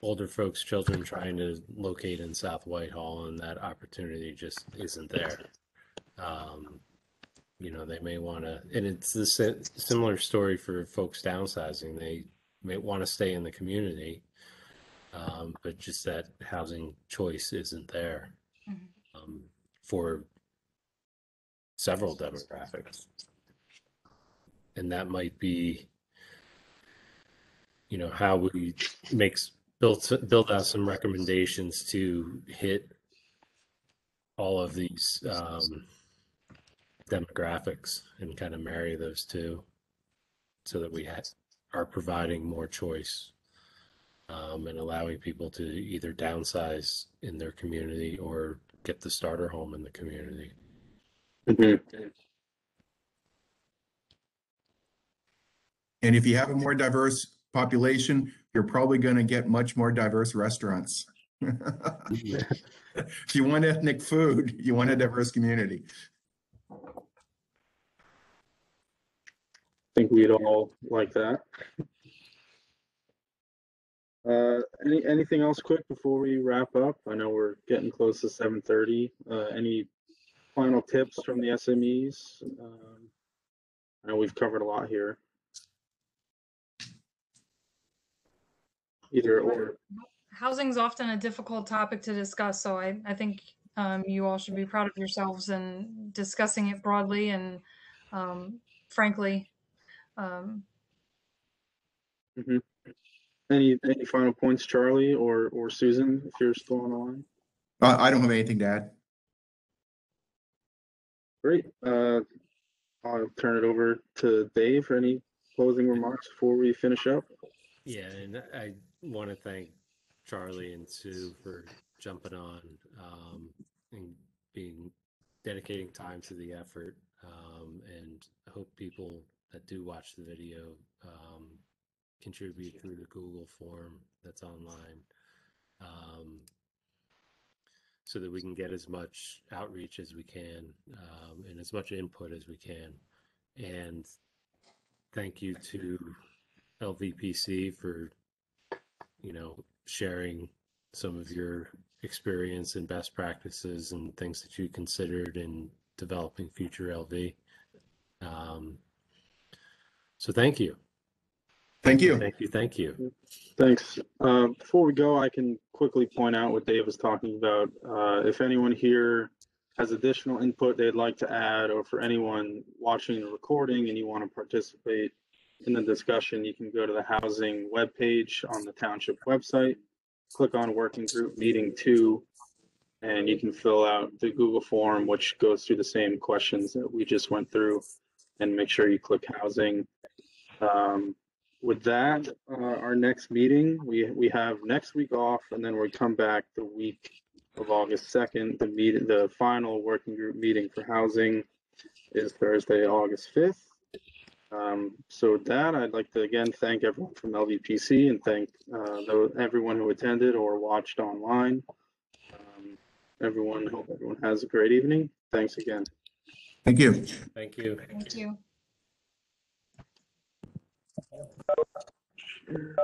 Speaker 2: older folks' children trying to locate in South Whitehall, and that opportunity just isn't there. They may want to, and it's the similar story for folks downsizing. They may want to stay in the community, but just that housing choice isn't there for several demographics. And that might be, how we build out some recommendations to hit all of these demographics and kind of marry those two, so that we are providing more choice and allowing people to either downsize in their community or get the starter home in the community.
Speaker 7: And if you have a more diverse population, you're probably going to get much more diverse restaurants. If you want ethnic food, you want a diverse community.
Speaker 1: I think we'd all like that. Anything else quick before we wrap up? I know we're getting close to 7:30. Any final tips from the SMEs? I know we've covered a lot here. Either or.
Speaker 5: Housing's often a difficult topic to discuss, so I think you all should be proud of yourselves in discussing it broadly and frankly.
Speaker 1: Any final points, Charlie or Susan, if you're still on the line?
Speaker 7: I don't have anything to add.
Speaker 1: Great. I'll turn it over to Dave for any closing remarks before we finish up.
Speaker 2: Yeah, and I want to thank Charlie and Sue for jumping on and dedicating time to the effort, and I hope people that do watch the video contribute through the Google form that's online, so that we can get as much outreach as we can and as much input as we can. And thank you to LVPC for sharing some of your experience and best practices and things that you considered in developing future LV. So thank you.
Speaker 7: Thank you.
Speaker 2: Thank you.
Speaker 1: Thanks. Before we go, I can quickly point out what Dave was talking about. If anyone here has additional input they'd like to add, or for anyone watching the recording and you want to participate in the discussion, you can go to the housing webpage on the township website, click on Working Group Meeting 2, and you can fill out the Google form, which goes through the same questions that we just went through, and make sure you click housing. With that, our next meeting, we have next week off, and then we come back the week of August 2nd. The final working group meeting for housing is Thursday, August 5th. So with that, I'd like to again thank everyone from LVPC and thank everyone who attended or watched online. Hope everyone has a great evening. Thanks again.
Speaker 7: Thank you.
Speaker 2: Thank you.
Speaker 5: Thank you.
Speaker 1: Sure.